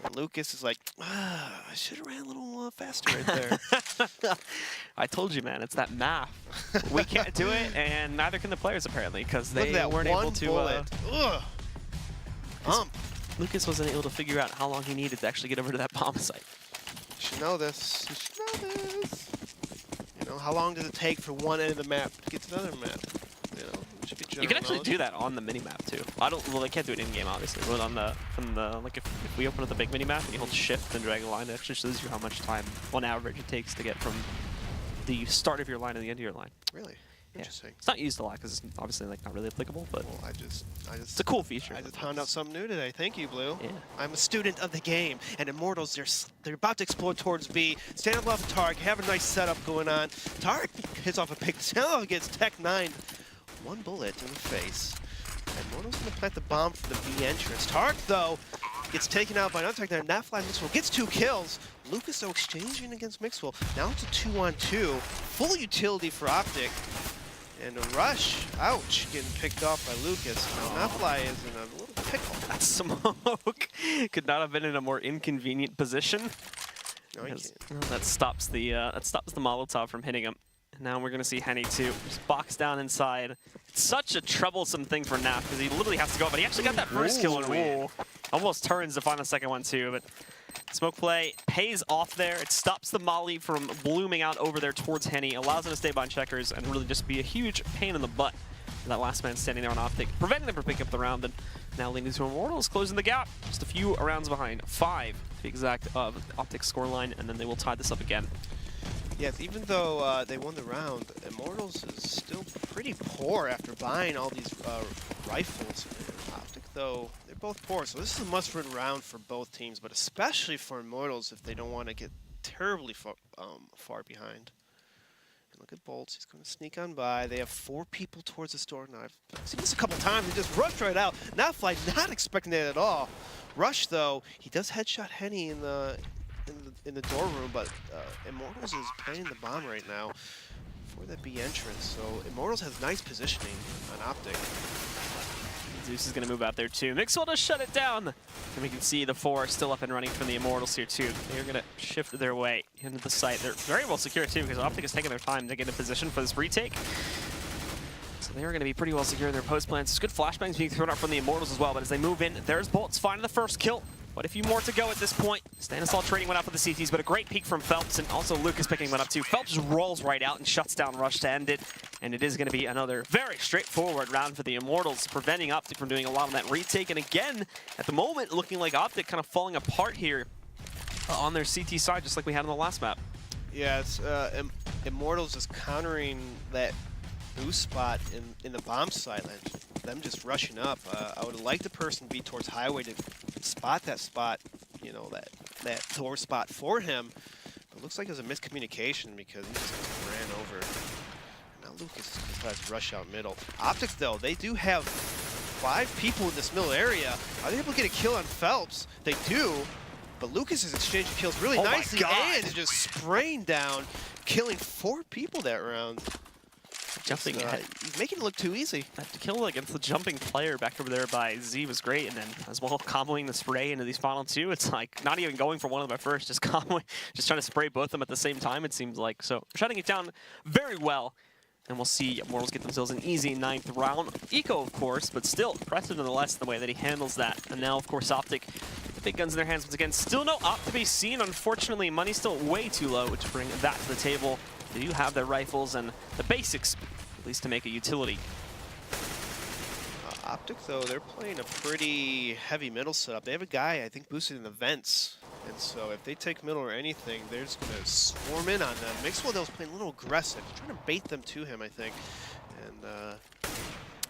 And Lucas is like, I should have ran a little faster right there. I told you, man. It's that math. We can't do it, and neither can the players, apparently, because they weren't able to... Ump. Lucas wasn't able to figure out how long he needed to actually get over to that bomb site. should know this. You should know this. You know, how long does it take for one end of the map to get to another map? You know, it should be general You can actually knowledge. do that on the mini-map too. Well, they can't do it in-game, obviously, but on like if we open up the big mini-map and you hold shift and drag a line, it actually shows you how much time, on average, it takes to get from the start of your line to the end of your line. Really? Yeah. Interesting. It's not used a lot because it's obviously like not really applicable, but Well, it's a cool feature. I just found out something new today. Thank you, Blue. Yeah. I'm a student of the game, and Immortals, they're about to explode towards B. Stand up off of Tark, have a nice setup going on. Tark hits off a pick. Stand gets Tech 9. One bullet in the face. Immortals gonna plant the bomb for the B entrance. Tark, though, gets taken out by another Tech 9. Nafly Mixwell gets 2 kills. Lucas, though, exchanging against Mixwell. Now it's a 2-on-2. Full utility for OpTic. And a rush, ouch, getting picked off by Lucas. Now Nafly is in a little pickle. That smoke could not have been in a more inconvenient position. No, he Because, can't. that stops the Molotov from hitting him. And now we're gonna see Henny too, just box down inside. It's such a troublesome thing for Naf because he literally has to go, but he actually got that first kill in win. Almost turns to find the second one too, but smoke play pays off there. It stops the molly from blooming out over there towards Henny, allows him to stay behind checkers and really just be a huge pain in the butt. And that last man standing there on OpTic, preventing them from picking up the round, and now leading to Immortals, closing the gap. Just a few rounds behind, 5 to be exact, of OpTic's scoreline, and then they will tie this up again. Yes, even though they won the round, Immortals is still pretty poor after buying all these rifles. OpTic, though, they're both poor, so this is a must-win round for both teams, but especially for Immortals if they don't want to get terribly far behind. And look at Bolts, he's going to sneak on by. They have 4 people towards the store now. I've seen this a couple times, he just rushed right out. Nafly not expecting that at all. Rush, though, he does headshot Henny in the door room, but Immortals is planting the bomb right now for that B entrance. So Immortals has nice positioning on OpTic. Zeus is going to move out there too. Mixwell does shut it down. And we can see the 4 still up and running from the Immortals here too. They're going to shift their way into the site. They're very well secure too because OpTic is taking their time to get in position for this retake. So they're going to be pretty well secure in their post plans. There's good flashbangs being thrown out from the Immortals as well, but as they move in, there's Bolts finding the first kill. But a few more to go at this point. Stanislaw trading one out for the CTs, but a great peek from Phelps, and also Lucas picking one up too. Phelps just rolls right out and shuts down Rush to end it. And it is going to be another very straightforward round for the Immortals, preventing OpTic from doing a lot of that retake. And again, at the moment, looking like OpTic kind of falling apart here on their CT side, just like we had on the last map. Yeah, it's Immortals is countering that boost spot in the bomb site, them just rushing up. I would like the person to be towards highway to spot that spot, you know, that door spot for him. But it looks like there's a miscommunication because he just ran over. And now Lucas decides to rush out middle. OpTic, though, they do have 5 people in this middle area. Are they able to get a kill on Phelps? They do. But Lucas is exchanging kills really nicely and is just spraying down, killing 4 people that round. Jumping ahead. He's making it look too easy. That kill against the jumping player back over there by Z was great, and then as well comboing the spray into these final 2. It's like not even going for one of them at first, just comboing, just trying to spray both of them at the same time, it seems like. So shutting it down very well. And we'll see Immortals get themselves an easy 9th round. Eco, of course, but still impressive nonetheless the way that he handles that. And now, of course, OpTic, the big guns in their hands once again. Still no Op to be seen, unfortunately. Money's still way too low to bring that to the table. They do have their rifles and the basics, at least to make a utility. OpTic, though, they're playing a pretty heavy middle setup. They have a guy, I think, boosted in the vents. And so if they take middle or anything, they're just going to swarm in on them. Mixwell, though, is playing a little aggressive. He's trying to bait them to him, I think. And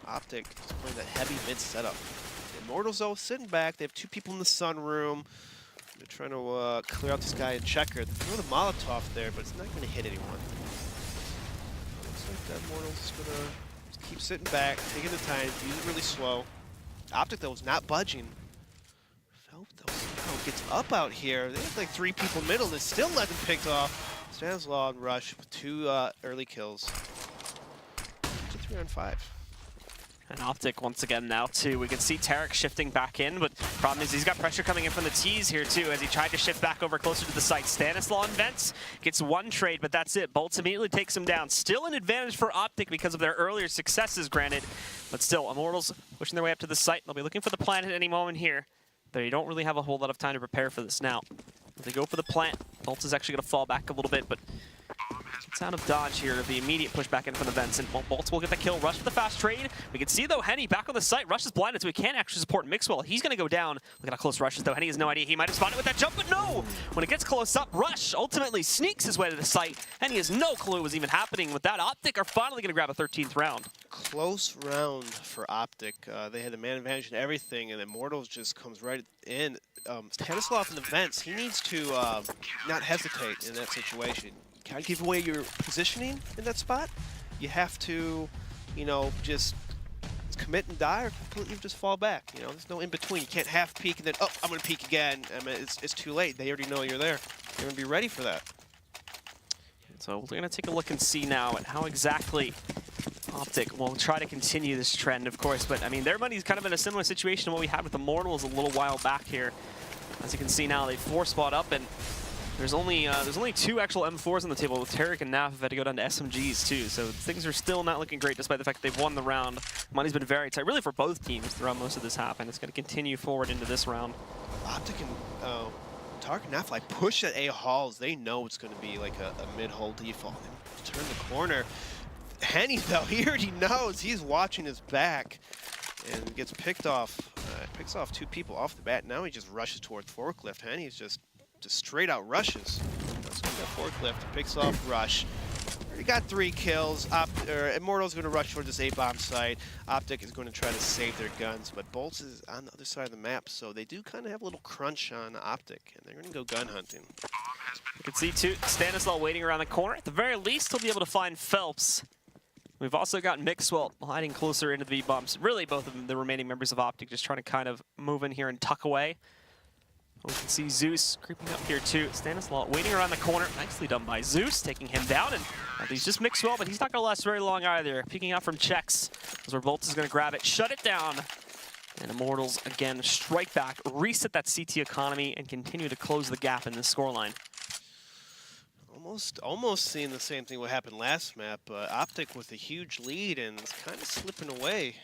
OpTic is playing that heavy mid setup. Immortals, though, sitting back. They have 2 people in the sunroom. They're trying to clear out this guy in checker. They throw the Molotov there, but it's not going to hit anyone. Looks like that Immortals is going to keep sitting back, taking the time, use it really slow. OpTic, though, is not budging. Phelps, though, somehow gets up out here. They have like 3 people middle and still let them picked off. Stanislaw and Rush with 2 early kills. 3-on-5. And OpTic once again now too. We can see Tarek shifting back in, but problem is he's got pressure coming in from the T's here too as he tried to shift back over closer to the site. Stanislaw and Vents gets 1 trade, but that's it. Bolts immediately takes him down. Still an advantage for OpTic because of their earlier successes, granted, but still Immortals pushing their way up to the site. They'll be looking for the plant at any moment here. They don't really have a whole lot of time to prepare for this now. They go for the plant. Bolts is actually going to fall back a little bit, but it's out of dodge here. The immediate push back in from the vents, and Bolts will get the kill. Rush for the fast trade. We can see, though, Henny back on the site. Rush is blinded, so he can't actually support Mixwell. He's going to go down. Look at how close Rush is, though. Henny has no idea. He might have spawned it with that jump, but no! When it gets close up, Rush ultimately sneaks his way to the site. Henny has no clue what was even happening with that. OpTic are finally going to grab a 13th round. Close round for OpTic. They had the man advantage and everything, and Immortals just comes right in. Stanislav in the vents, he needs to not hesitate in that situation. You can't give away your positioning in that spot. You have to, you know, just commit and die or completely just fall back. You know, there's no in between. You can't half peek and then, oh, I'm going to peek again. I mean, it's too late. They already know you're there. You're going to be ready for that. So we're going to take a look and see now at how exactly OpTic will try to continue this trend, of course. But, I mean, their money's kind of in a similar situation to what we had with Immortals a little while back here. As you can see now, they 4-spot up, and there's only 2 actual M4s on the table, with Tarek and Naf have had to go down to SMGs too, so things are still not looking great despite the fact that they've won the round. Money's been very tight, really for both teams throughout most of this half, and it's going to continue forward into this round. OpTic and Tarek and Naf like push at A halls. They know it's going to be like a mid-hole default. They turn the corner. Henny, though, he already knows. He's watching his back and gets picked off. Picks off 2 people off the bat. Now he just rushes towards Forklift. Henny's just straight out rushes. Let's go Forklift. Picks off Rush. Already got 3 kills. Immortal's going to rush towards this A-bomb site. OpTic is going to try to save their guns, but Bolts is on the other side of the map, so they do kind of have a little crunch on OpTic, and they're going to go gun hunting. You can see too, Stanislav waiting around the corner. At the very least, he'll be able to find Phelps. We've also got Mixwell hiding closer into the B-bombs. Really, both of them, the remaining members of OpTic, just trying to kind of move in here and tuck away. We can see Zeus creeping up here too. Stanislav waiting around the corner. Nicely done by Zeus, taking him down. And he's just Mixwell, but he's not going to last very long either. Peeking out from checks. That's where Bolts is going to grab it, shut it down. And Immortals, again, strike back, reset that CT economy, and continue to close the gap in this scoreline. Almost seeing the same thing what happened last map. OpTic with a huge lead and it's kind of slipping away.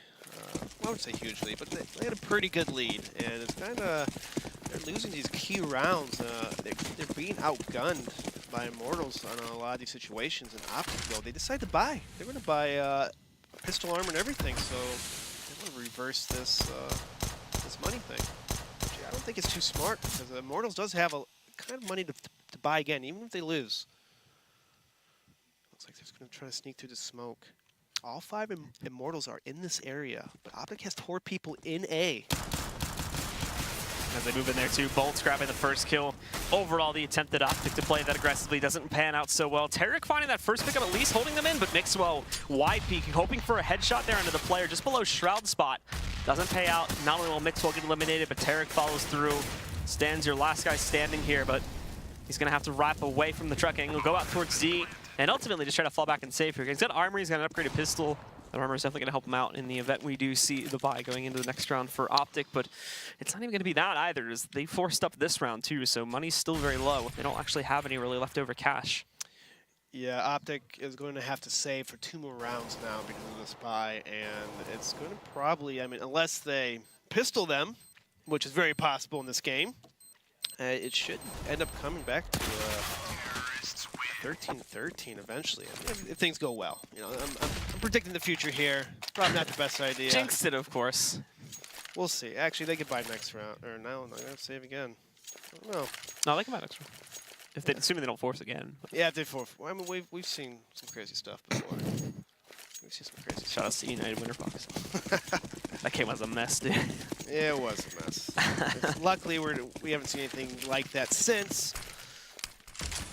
I would say huge lead, but they had a pretty good lead, and it's kind of they're losing these key rounds. They're being outgunned by Immortals on a lot of these situations. And OpTic, though, they decide to buy. They're going to buy pistol armor and everything, so they're going to reverse this this money thing. Which I don't think it's too smart, because Immortals does have a kind of money to buy again, even if they lose. Looks like they're just going to try to sneak through the smoke. All 5 Immortals are in this area, but OpTic has 4 people in A. As they move in there too, Bolts grabbing the first kill. Overall, the attempt at OpTic to play that aggressively doesn't pan out so well. Tarek finding that first pickup, at least holding them in, but Mixwell wide peeking, hoping for a headshot there into the player just below Shroud spot. Doesn't pay out. Not only will Mixwell get eliminated, but Tarek follows through. Stands your last guy standing here, but he's going to have to wrap away from the trucking. He'll go out towards Z, and ultimately just try to fall back and save here. He's got armor, he's got an upgraded pistol. The armor is definitely going to help him out in the event we do see the buy going into the next round for OpTic, but it's not even going to be that either, as they forced up this round too, so money's still very low. They don't actually have any really leftover cash. Yeah, OpTic is going to have to save for 2 more rounds now because of this buy, and it's going to probably, I mean, unless they pistol them, which is very possible in this game, it should end up coming back to 13-13 eventually, if things go well. You know, I'm predicting the future here. Probably not the best idea. Jinxed it, of course. We'll see. Actually, they could buy next round. Or no, they're going to save again. I don't know. No, they can buy next round. If they, assuming they don't force again. But. Yeah, if they force. I mean, we've seen some crazy stuff before. We've seen some crazy Shout out to United Winter Fox. That game was a mess, dude. Yeah, it was a mess. Luckily, we haven't seen anything like that since.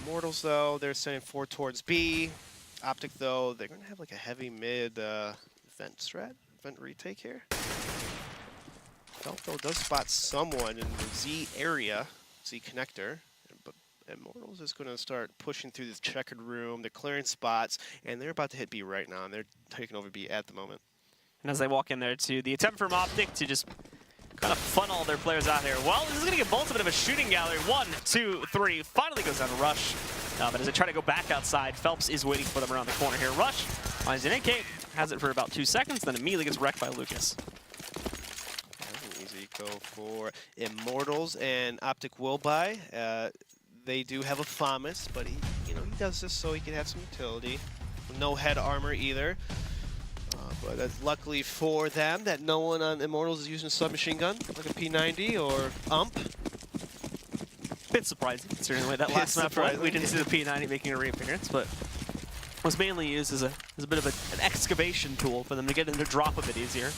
Immortals, though, they're sending 4 towards B. OpTic, though, they're going to have like a heavy mid vent strat, vent retake here. Felt, though, does spot someone in the Z area, Z connector. But Immortals is going to start pushing through this checkered room. They're clearing spots, and they're about to hit B right now, and they're taking over B at the moment. And as they walk in there, too, the attempt from OpTic to just kind of funnel their players out here. Well, this is going to give Bolts a bit of a shooting gallery. 1, 2, 3. Finally goes down to Rush. But as they try to go back outside, Phelps is waiting for them around the corner here. Rush finds an AK, has it for about 2 seconds, then immediately gets wrecked by Lucas. That's an easy go for Immortals, and OpTic will buy. they do have a FAMAS, but he does this so he can have some utility. No head armor either. But that's luckily for them that no one on Immortals is using a submachine gun, like a P90 or UMP. Bit surprising, certainly. That last map, we didn't see the P90 making a reappearance, but was mainly used as a bit of an excavation tool for them to get in their drop a bit easier.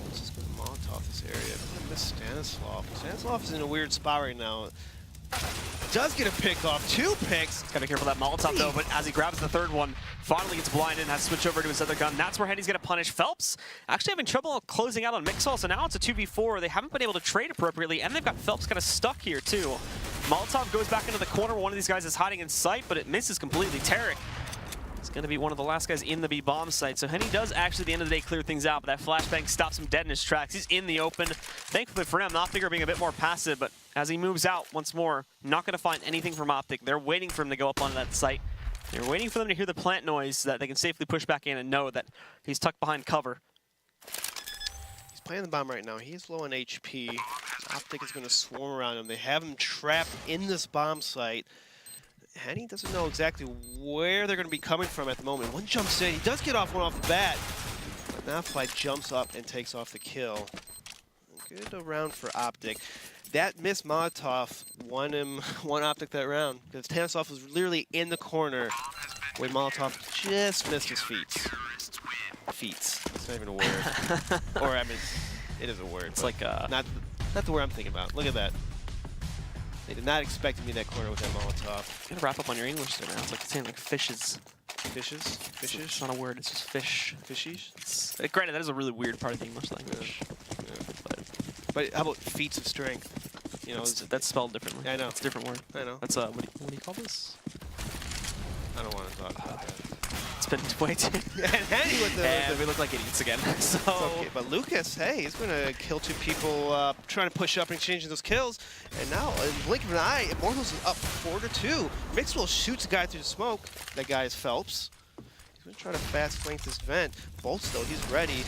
Let's just go to Molotov this area. I miss Stanislav. Stanislav is in a weird spot right now. Does get a pick off, 2 picks. Gotta be careful that Molotov though, but as he grabs the third one, finally gets blinded and has to switch over to his other gun. That's where Henny's gonna punish Phelps. Actually having trouble closing out on Mixwell, so now it's a 2v4. They haven't been able to trade appropriately, and they've got Phelps kind of stuck here too. Molotov goes back into the corner. One of these guys is hiding in sight, but it misses completely. Tarek is going to be one of the last guys in the B bomb site. So Henny does actually, at the end of the day, clear things out, but that flashbang stops him dead in his tracks. He's in the open. Thankfully for him, OpTic are being a bit more passive, but as he moves out once more, not going to find anything from OpTic. They're waiting for him to go up onto that site. They're waiting for them to hear the plant noise so that they can safely push back in and know that he's tucked behind cover. He's playing the bomb right now. He's low on HP. OpTic is going to swarm around him. They have him trapped in this bomb site. Henny doesn't know exactly where they're going to be coming from at the moment. One jumps in. He does get off one off the bat. But now Fly jumps up and takes off the kill. Good round for OpTic. That missed Molotov won OpTic that round, because Stanislav was literally in the corner where Molotov just missed his feet. Feet. It's not even a word. Or, I mean, it is a word. It's like not the word I'm thinking about. Look at that. They did not expect to be in that corner with that Molotov. You gotta wrap up on your English there now. It's like saying like fishes. Fishes? Fishes? It's not a word, it's just fish. Fishies? Granted, that is a really weird part of the English language. Yeah. But how about feats of strength? You know, that's spelled differently. I know. It's a different word. I know. That's what do you call this? I don't want to talk about that. It's been way too. And we look like idiots again. So. Okay, but Lucas, hey, he's gonna kill 2 people, trying to push up and exchanging those kills. And now, in the blink of an eye, Immortals is up 4-2. Mixwell shoots a guy through the smoke. That guy is Phelps. He's gonna try to fast flank this vent. Bolts though, he's ready.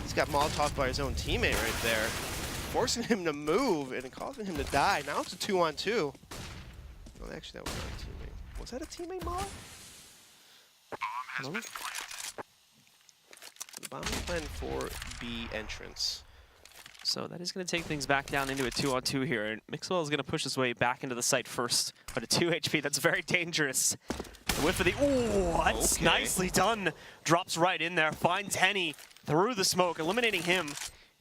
He's got Molotov by his own teammate right there, forcing him to move and causing him to die. Now it's a 2-on-2. Well, actually, that was not a teammate. Was that a teammate, Molly? No? The bomb is planned for B entrance. So that is going to take things back down into a 2-on-2 here. And Mixwell is going to push his way back into the site first. But at 2 HP, that's very dangerous. The whiff of the... Ooh, that's okay. Nicely done. Drops right in there. Finds Henny through the smoke, eliminating him.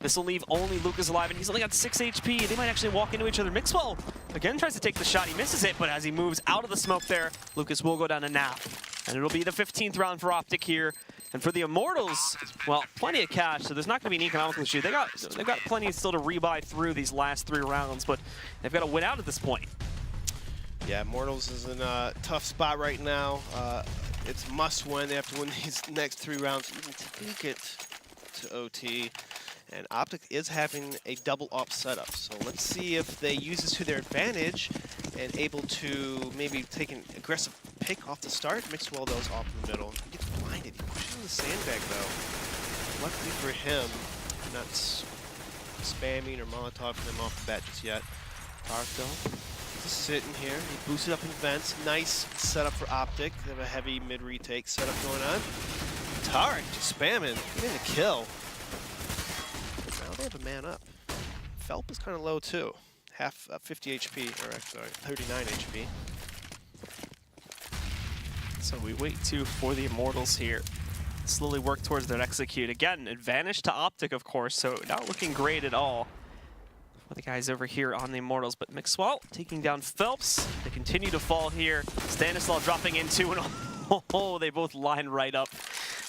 This will leave only Lucas alive, and he's only got 6 HP. They might actually walk into each other. Mixwell, again, tries to take the shot. He misses it, but as he moves out of the smoke there, Lucas will go down a nap. And it'll be the 15th round for OpTic here. And for the Immortals, well, plenty of cash, so there's not going to be an economical issue. They've got plenty still to rebuy through these last 3 rounds, but they've got to win out at this point. Yeah, Immortals is in a tough spot right now. It's must win. They have to win these next 3 rounds, even take it to OT. And OpTic is having a double up setup, so let's see if they use this to their advantage and able to maybe take an aggressive pick off the start. Mixwell goes off in the middle. He gets blinded. He pushes in the sandbag though. Luckily for him, not spamming or Molotoving him off the bat just yet. Tark though, just sitting here. He boosted up in vents. Nice setup for OpTic. They have a heavy mid retake setup going on. Tarek just spamming, getting a kill. They have a man up. Phelps is kind of low too. 50 HP, or sorry, 39 HP. So we wait too for the Immortals here. Slowly work towards their execute. Again, advantage to OpTic, of course, so not looking great at all for the guys over here on the Immortals. But Mixwell taking down Phelps. They continue to fall here. Stanislav dropping in too, and they both line right up.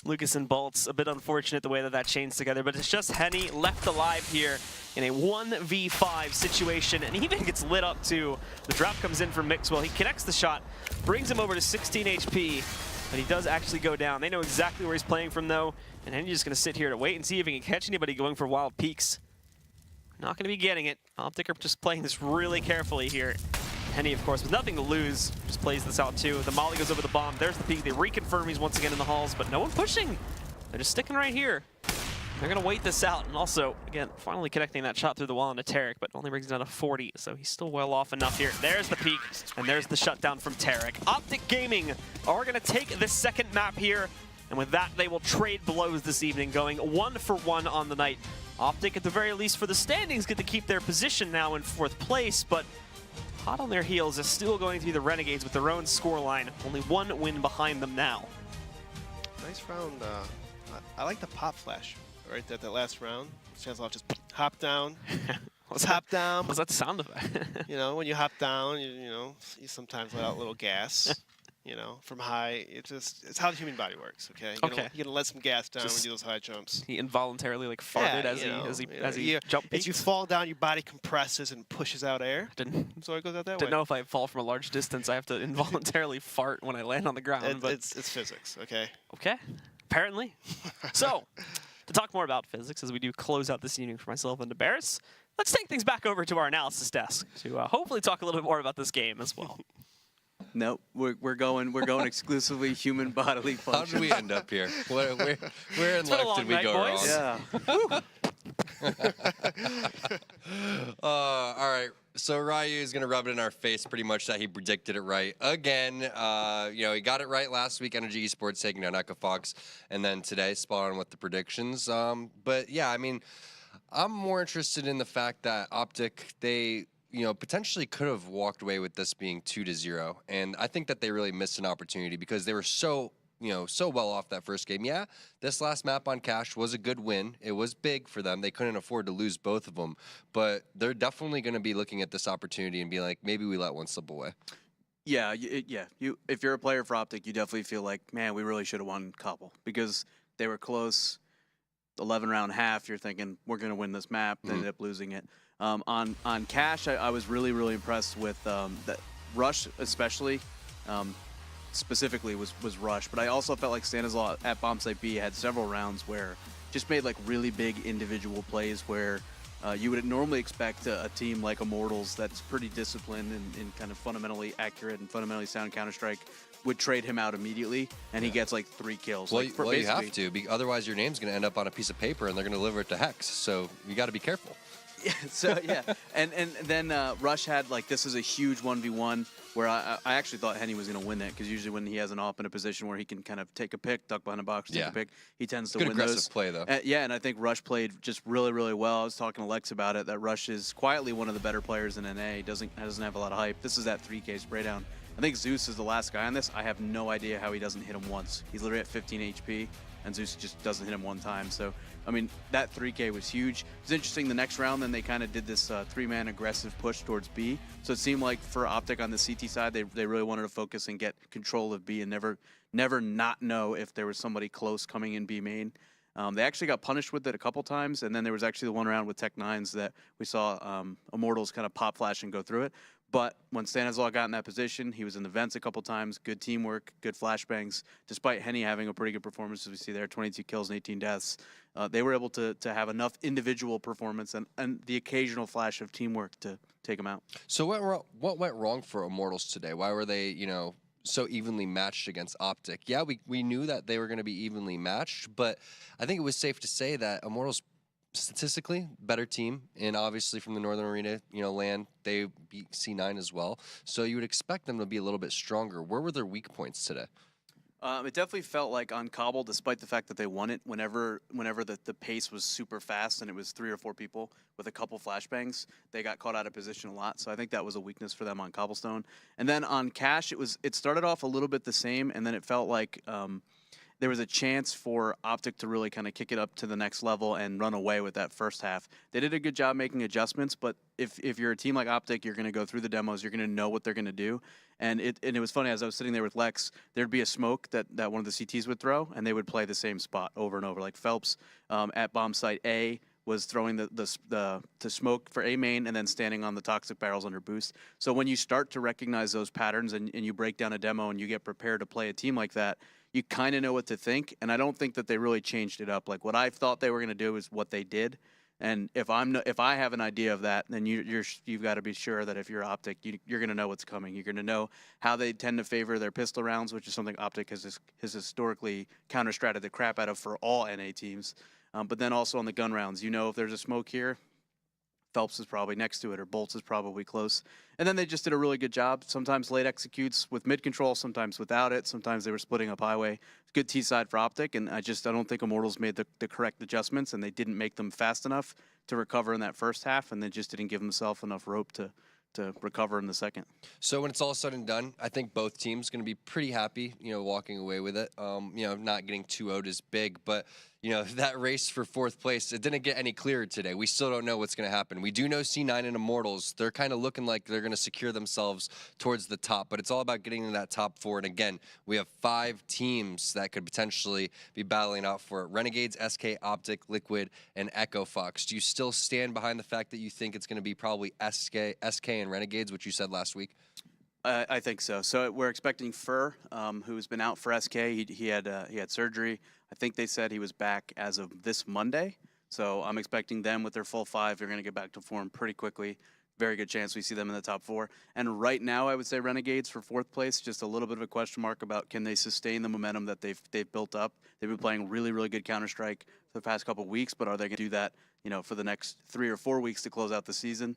Lucas and Bolts, a bit unfortunate the way that chains together, but it's just Henny left alive here in a 1v5 situation, and he even gets lit up too. The drop comes in from Mixwell. He connects the shot, brings him over to 16 HP, but he does actually go down. They know exactly where he's playing from though, and Henny's just going to sit here to wait and see if he can catch anybody going for wild peaks. Not going to be getting it. OpTic are just playing this really carefully here. Henny, of course, with nothing to lose, just plays this out too. The molly goes over the bomb. There's the peak. They reconfirm he's once again in the halls, but no one pushing. They're just sticking right here. They're going to wait this out, and also, again, finally connecting that shot through the wall into Tarek, but only brings it down to 40, so he's still well off enough here. There's the peak, and there's the shutdown from Tarek. OpTic Gaming are going to take this second map here, and with that, they will trade blows this evening, going 1-for-1 on the night. OpTic, at the very least for the standings, get to keep their position now in 4th place, but hot on their heels is still going to be the Renegades with their own scoreline. Only 1 win behind them now. Nice round. I like the pop flash right there, that last round. Stanislav just hop down. Hop down. What's that sound effect? You know, when you hop down, you know, you sometimes let out a little gas. You know, from high, it's how the human body works. Okay. You're gonna let some gas down when you do those high jumps. He involuntarily like farted as he jump peaks. As you fall down, your body compresses and pushes out air. So it goes out that way. Didn't know if I fall from a large distance, I have to involuntarily fart when I land on the ground. But it's physics. Okay. Okay. Apparently. So, to talk more about physics as we do close out this evening for myself and to Barris, let's take things back over to our analysis desk to hopefully talk a little bit more about this game as well. Nope, we're going exclusively human bodily function. How did we end up here? Where in life did we go boys. wrong? Yeah. All right. So Ryu is going to rub it in our face pretty much that he predicted it right again. You know, he got it right last week, Energy Esports taking down Echo Fox, and then today spot on with the predictions. But yeah, I mean, I'm more interested in the fact that OpTic, they, you know, potentially could have walked away with this being 2-0, and I think that they really missed an opportunity because they were so well off that first game. Yeah, this last map on Cash was a good win. It was big for them. They couldn't afford to lose both of them, but they're definitely going to be looking at this opportunity and be like, maybe we let one slip away. Yeah, if you're a player for OpTic, you definitely feel like, man, we really should have won Cobble because they were close. 11-round half, you're thinking we're going to win this map. They ended up losing it. On Cash, I was really impressed with that Rush, especially. Specifically was Rush, but I also felt like Stanislav at Bombsite B had several rounds where just made like really big individual plays where you would normally expect a team like Immortals that's pretty disciplined and kind of fundamentally accurate and fundamentally sound Counter-Strike would trade him out immediately, and he gets like 3 kills. Well, like, you have to, otherwise your name's going to end up on a piece of paper and they're going to deliver it to Hex, so you got to be careful. Yeah, so yeah, and then Rush had like, this is a huge 1v1 where I actually thought Henny was going to win that because usually when he has an op in a position where he can kind of take a pick, duck behind a box, take a pick, he tends to win those. Good aggressive play though. Yeah, and I think Rush played just really well. I was talking to Lex about it, that Rush is quietly one of the better players in NA. He doesn't have a lot of hype. This is that 3K spray down. I think Zeus is the last guy on this. I have no idea how he doesn't hit him once. He's literally at 15 HP, and Zeus just doesn't hit him one time. So, I mean, that 3K was huge. It's interesting, the next round, then they kind of did this 3-man aggressive push towards B. So it seemed like for OpTic on the CT side, they really wanted to focus and get control of B and never not know if there was somebody close coming in B main. They actually got punished with it a couple times, and then there was actually the one round with Tech9s that we saw Immortals kind of pop flash and go through it. But when Stanislav got in that position, he was in the vents a couple times, good teamwork, good flashbangs. Despite Henny having a pretty good performance, as we see there, 22 kills and 18 deaths, they were able to have enough individual performance and the occasional flash of teamwork to take them out. So what went wrong for Immortals today? Why were they, you know, so evenly matched against OpTic? Yeah, we knew that they were going to be evenly matched, but I think it was safe to say that Immortals statistically better team, and obviously from the Northern Arena, you know, LAN, they beat C9 as well. So you would expect them to be a little bit stronger. Where were their weak points today? It definitely felt like on Cobble, despite the fact that they won it, whenever the pace was super fast and it was 3 or 4 people with a couple flashbangs, they got caught out of position a lot. So I think that was a weakness for them on Cobblestone. And then on Cash, it started off a little bit the same, and then it felt like there was a chance for OpTic to really kind of kick it up to the next level and run away with that first half. They did a good job making adjustments, but if you're a team like OpTic, you're going to go through the demos, you're going to know what they're going to do. And it was funny, as I was sitting there with Lex, there'd be a smoke that one of the CTs would throw, and they would play the same spot over and over. Like Phelps at bomb site A was throwing the smoke for A main and then standing on the toxic barrels under boost. So when you start to recognize those patterns and you break down a demo and you get prepared to play a team like that, you kind of know what to think, and I don't think that they really changed it up. Like, what I thought they were going to do is what they did, and if I have an idea of that, then you've got to be sure that if you're OpTic, you're going to know what's coming. You're going to know how they tend to favor their pistol rounds, which is something OpTic has historically counter-stratted the crap out of for all NA teams. But then also on the gun rounds, you know if there's a smoke here, Phelps is probably next to it, or Bolts is probably close. And then they just did a really good job. Sometimes late executes with mid control, sometimes without it. Sometimes they were splitting up highway. Good T side for OpTic, and I don't think Immortals made the correct adjustments, and they didn't make them fast enough to recover in that first half, and they just didn't give themselves enough rope to recover in the second. So when it's all said and done, I think both teams going to be pretty happy, walking away with it. Not getting 2-0'd is big, but that race for 4th place, it didn't get any clearer today. We still don't know what's going to happen. We do know C9 and Immortals, they're kind of looking like they're going to secure themselves towards the top, but it's all about getting in that top 4. And again, we have 5 teams that could potentially be battling out for it. Renegades, SK, OpTic, Liquid, and Echo Fox. Do you still stand behind the fact that you think it's going to be probably SK and Renegades, which you said last week? I think so. So we're expecting Fur, who's been out for SK. He had surgery. I think they said he was back as of this Monday. So I'm expecting them with their full 5. They're going to get back to form pretty quickly. Very good chance we see them in the top 4. And right now, I would say Renegades for 4th place. Just a little bit of a question mark about can they sustain the momentum that they've built up. They've been playing really, really good Counter-Strike for the past couple weeks, but are they going to do that, for the next 3 or 4 weeks to close out the season?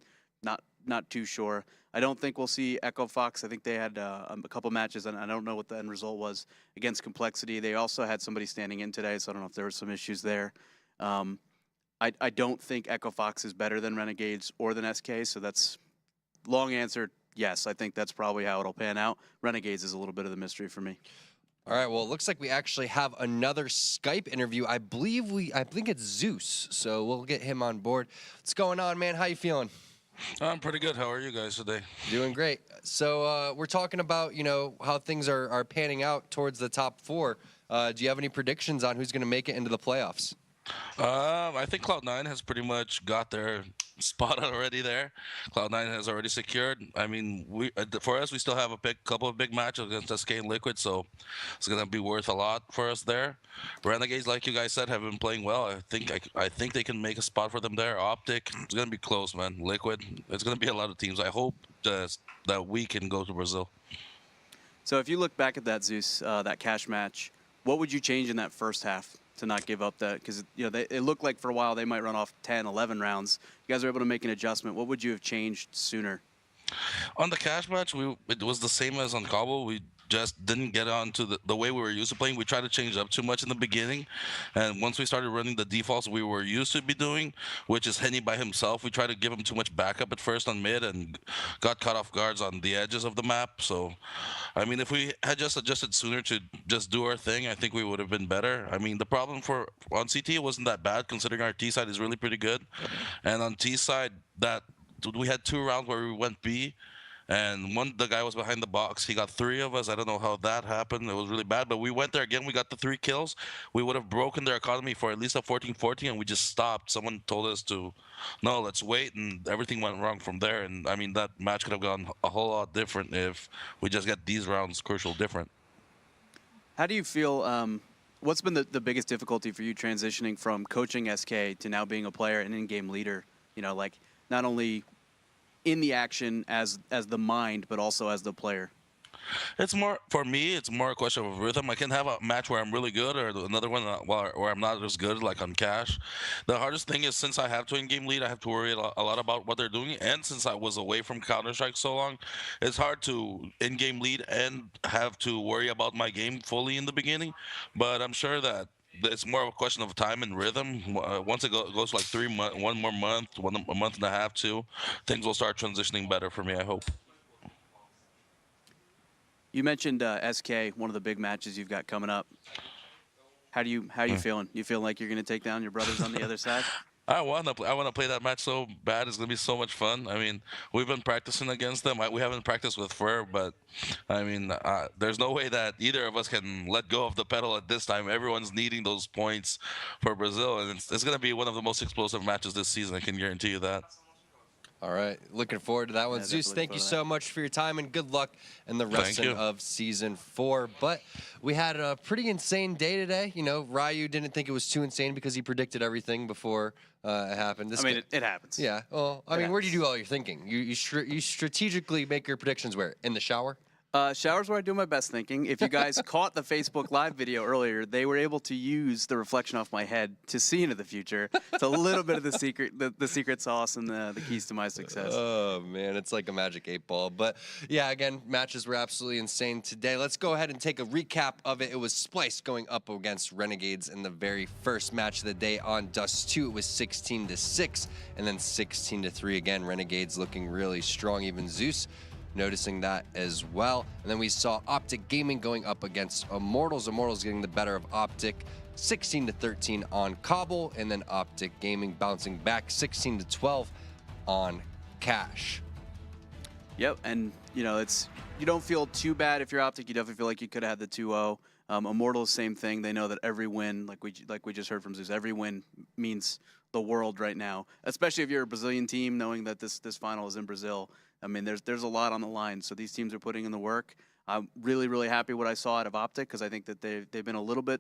Not too sure. I don't think we'll see Echo Fox. I think they had a couple matches, and I don't know what the end result was against Complexity. They also had somebody standing in today, so I don't know if there were some issues there. I don't think Echo Fox is better than Renegades or than SK, so that's long answer. Yes, I think that's probably how it'll pan out. Renegades is a little bit of the mystery for me. All right, well, it looks like we actually have another Skype interview. I think it's Zeus, so we'll get him on board. What's going on, man? How you feeling? I'm pretty good. How are you guys today? Doing great. So we're talking about, how things are panning out towards the top 4. Do you have any predictions on who's going to make it into the playoffs? I think Cloud9 has pretty much got their spot already there. Cloud9 has already secured. I mean, for us, we still have a couple of big matches against SK and Liquid, so it's going to be worth a lot for us there. Renegades, like you guys said, have been playing well. I think they can make a spot for them there. OpTic, it's going to be close, man. Liquid, it's going to be a lot of teams. I hope that we can go to Brazil. So if you look back at that, Zeus, that cash match, what would you change in that first half to not give up that? Because it looked like for a while they might run off 10, 11 rounds. You guys were able to make an adjustment. What would you have changed sooner? On the cash match, it was the same as on Cobble. We just didn't get on to the way we were used to playing. We tried to change up too much in the beginning, and once we started running the defaults we were used to be doing, which is Henny by himself, we tried to give him too much backup at first on mid and got caught off guards on the edges of the map. So, I mean, if we had just adjusted sooner to just do our thing, I think we would have been better. I mean, the problem on CT wasn't that bad, considering our T side is really pretty good, and on T side we had 2 rounds where we went B, and the guy was behind the box. He got 3 of us. I don't know how that happened. It was really bad, but we went there again. We got the 3 kills. We would have broken their economy for at least a 14-14, and we just stopped. Someone told us no, let's wait, and everything went wrong from there. And I mean, that match could have gone a whole lot different if we just get these rounds crucial different. How do you feel? What's been the biggest difficulty for you transitioning from coaching SK to now being a player and in-game leader? Like not only in the action as the mind, but also as the player? It's more, for me, it's more a question of rhythm. I can have a match where I'm really good or another one where I'm not as good, like on cash. The hardest thing is, since I have to in-game lead, I have to worry a lot about what they're doing. And since I was away from Counter-Strike so long, it's hard to in-game lead and have to worry about my game fully in the beginning. But I'm sure that it's more of a question of time and rhythm. Once it goes like 3 months, 1 more month, a month and a half, 2, things will start transitioning better for me, I hope. You mentioned SK, one of the big matches you've got coming up. How you feeling? You feel like you're going to take down your brothers on the other side? I want to play that match so bad. It's going to be so much fun. I mean, we've been practicing against them. We haven't practiced with Fur, but I mean, there's no way that either of us can let go of the pedal at this time. Everyone's needing those points for Brazil, and it's going to be one of the most explosive matches this season. I can guarantee you that. All right, looking forward to that one. Yeah, Zeus, thank you so much for your time, and good luck in the rest of Season 4. But we had a pretty insane day today. Ryu didn't think it was too insane because he predicted everything before it happened. It happens. Yeah, well, where do you do all your thinking? You strategically make your predictions where? In the shower? Showers where I do my best thinking. If you guys caught the Facebook Live video earlier, they were able to use the reflection off my head to see into the future. It's a little bit of the secret sauce and the keys to my success. Oh, man, it's like a magic 8-ball. But, yeah, again, matches were absolutely insane today. Let's go ahead and take a recap of it. It was Splice going up against Renegades in the very first match of the day on Dust 2. It was 16-6, and then 16-3 again. Renegades looking really strong, even Zeus noticing that as well. And then we saw OpTic Gaming going up against Immortals. Immortals getting the better of OpTic, 16-13 on Cobble, and then OpTic Gaming bouncing back 16-12 on Cash. Yep, and you know, you don't feel too bad if you're OpTic. You definitely feel like you could have had the 2-0. Immortals, same thing. They know that every win, like we just heard from Zeus, every win means the world right now. Especially if you're a Brazilian team, knowing that this final is in Brazil. I mean, there's a lot on the line, so these teams are putting in the work. I'm really, really happy what I saw out of OpTic, because I think that they've been a little bit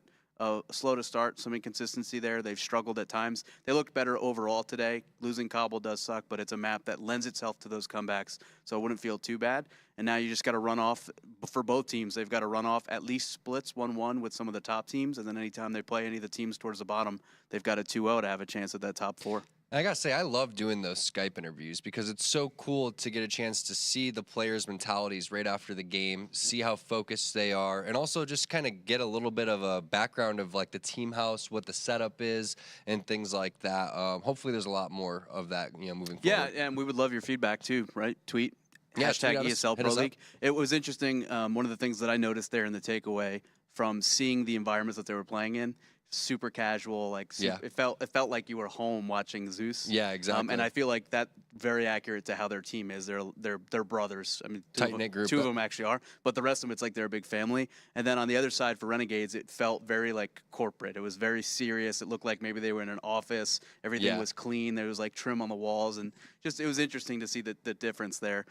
slow to start, some inconsistency there. They've struggled at times. They looked better overall today. Losing Cobble does suck, but it's a map that lends itself to those comebacks, so it wouldn't feel too bad. And now you just got to run off, for both teams, they've got to run off at least splits 1-1 with some of the top teams, and then anytime they play any of the teams towards the bottom, they've got a 2-0 to have a chance at that top 4. I gotta say, I love doing those Skype interviews because it's so cool to get a chance to see the players' mentalities right after the game, see how focused they are, and also just kind of get a little bit of a background of like the team house, what the setup is, and things like that. Hopefully, there's a lot more of that, moving forward. Yeah, and we would love your feedback too, right? Tweet. Yeah, hashtag tweet us, ESL hit Pro us up. League. It was interesting. One of the things that I noticed there in the takeaway from seeing the environments that they were playing in, super casual, like Yeah. it felt like you were home watching Zeus. Yeah, exactly. And I feel like that very accurate to how their team is. They're brothers. I mean, Tight-knit group. Two of them actually are, but the rest of them, it's like they're a big family. And then on the other side for Renegades, it felt very like corporate. It was very serious. It looked like maybe they were in an office. Everything was clean. There was like trim on the walls, and just it was interesting to see the difference there.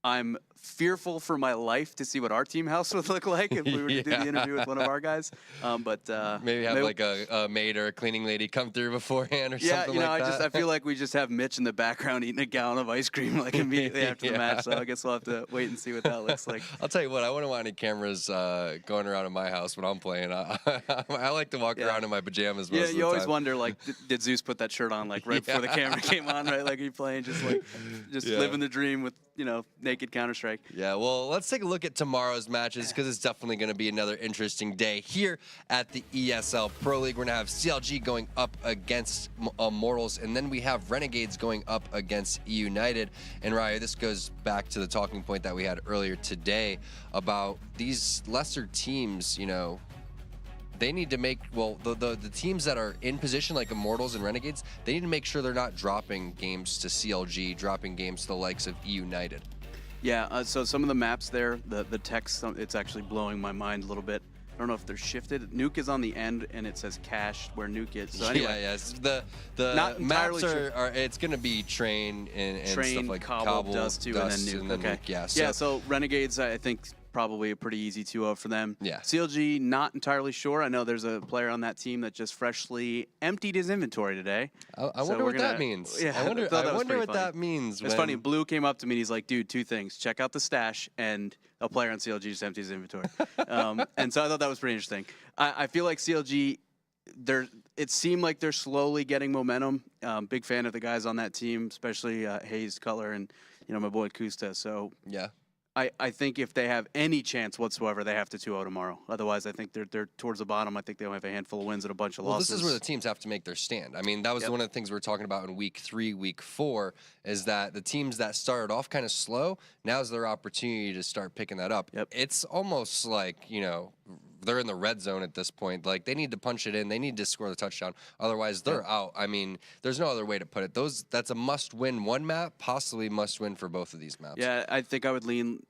I'm fearful for my life to see what our team house would look like if we were to do the interview with one of our guys. But maybe have like a maid or a cleaning lady come through beforehand or something like that. I feel like we just have Mitch in the background eating a gallon of ice cream like immediately after the match. So I guess we'll have to wait and see what that looks like. I'll tell you what, I wouldn't want any cameras going around in my house when I'm playing. I like to walk around in my pajamas most of the time. You always wonder, like, did Zeus put that shirt on like right before the camera came on, right? Like, are you playing just living the dream with, naked Counter-Strike? Yeah, well, let's take a look at tomorrow's matches because it's definitely going to be another interesting day here at the ESL Pro League. We're going to have CLG going up against Immortals, and then we have Renegades going up against E United. And Ryu, this goes back to the talking point that we had earlier today about these lesser teams, they need to make, the teams that are in position like Immortals and Renegades, they need to make sure they're not dropping games to CLG, dropping games to the likes of E United. Yeah, so some of the maps there, the text, it's actually blowing my mind a little bit. I don't know if they're shifted. Nuke is on the end, and it says cache where Nuke is. So anyway, the not maps are it's going to be Train and stuff like Cobble, Dust 2, and then Nuke. Okay. Nuke, so Renegades, I think, probably a pretty easy 2-0 for them. Yeah. CLG, not entirely sure. I know there's a player on that team that just freshly emptied his inventory today. I wonder what that means. Yeah, I wonder what funny. that means. It's funny. Blue came up to me and he's like, dude, 2 things. Check out the stash, and a player on CLG just empties his inventory. And so I thought that was pretty interesting. I feel like CLG, it seemed like they're slowly getting momentum. Big fan of the guys on that team, especially Hayes, Cutler, and my boy Kusta. So yeah. I think if they have any chance whatsoever, they have to 2-0 tomorrow. Otherwise, I think they're towards the bottom. I think they only have a handful of wins and a bunch of losses. This is where the teams have to make their stand. I mean, that was one of the things we were talking about in week 3, week 4, is that the teams that started off kind of slow, now's their opportunity to start picking that up. Yep. It's almost like, they're in the red zone at this point. Like, they need to punch it in. They need to score the touchdown. Otherwise, they're out. I mean, there's no other way to put it. That's a must-win one map, possibly must-win for both of these maps. Yeah, I think I would lean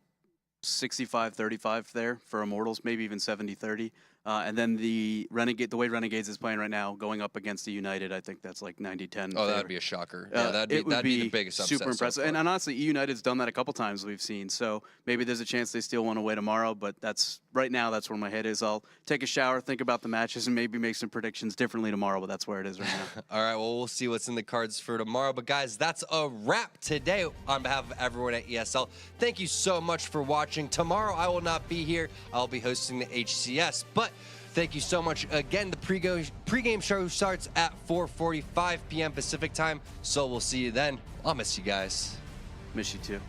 65-35 there for Immortals, maybe even 70-30. And then the way Renegades is playing right now, going up against the United, I think that's like 90-10. Oh, that'd be a shocker. Yeah, that'd be the biggest upset. Super impressive. So and honestly, United's done that a couple times we've seen. So maybe there's a chance they steal one away tomorrow. But right now, that's where my head is. I'll take a shower, think about the matches, and maybe make some predictions differently tomorrow. But that's where it is right now. All right, well, we'll see what's in the cards for tomorrow. But guys, that's a wrap today on behalf of everyone at ESL. Thank you so much for watching. Tomorrow, I will not be here. I'll be hosting the HCS. But thank you so much. Again, the pregame show starts at 4:45 p.m. Pacific time, so we'll see you then. I'll miss you guys. Miss you too.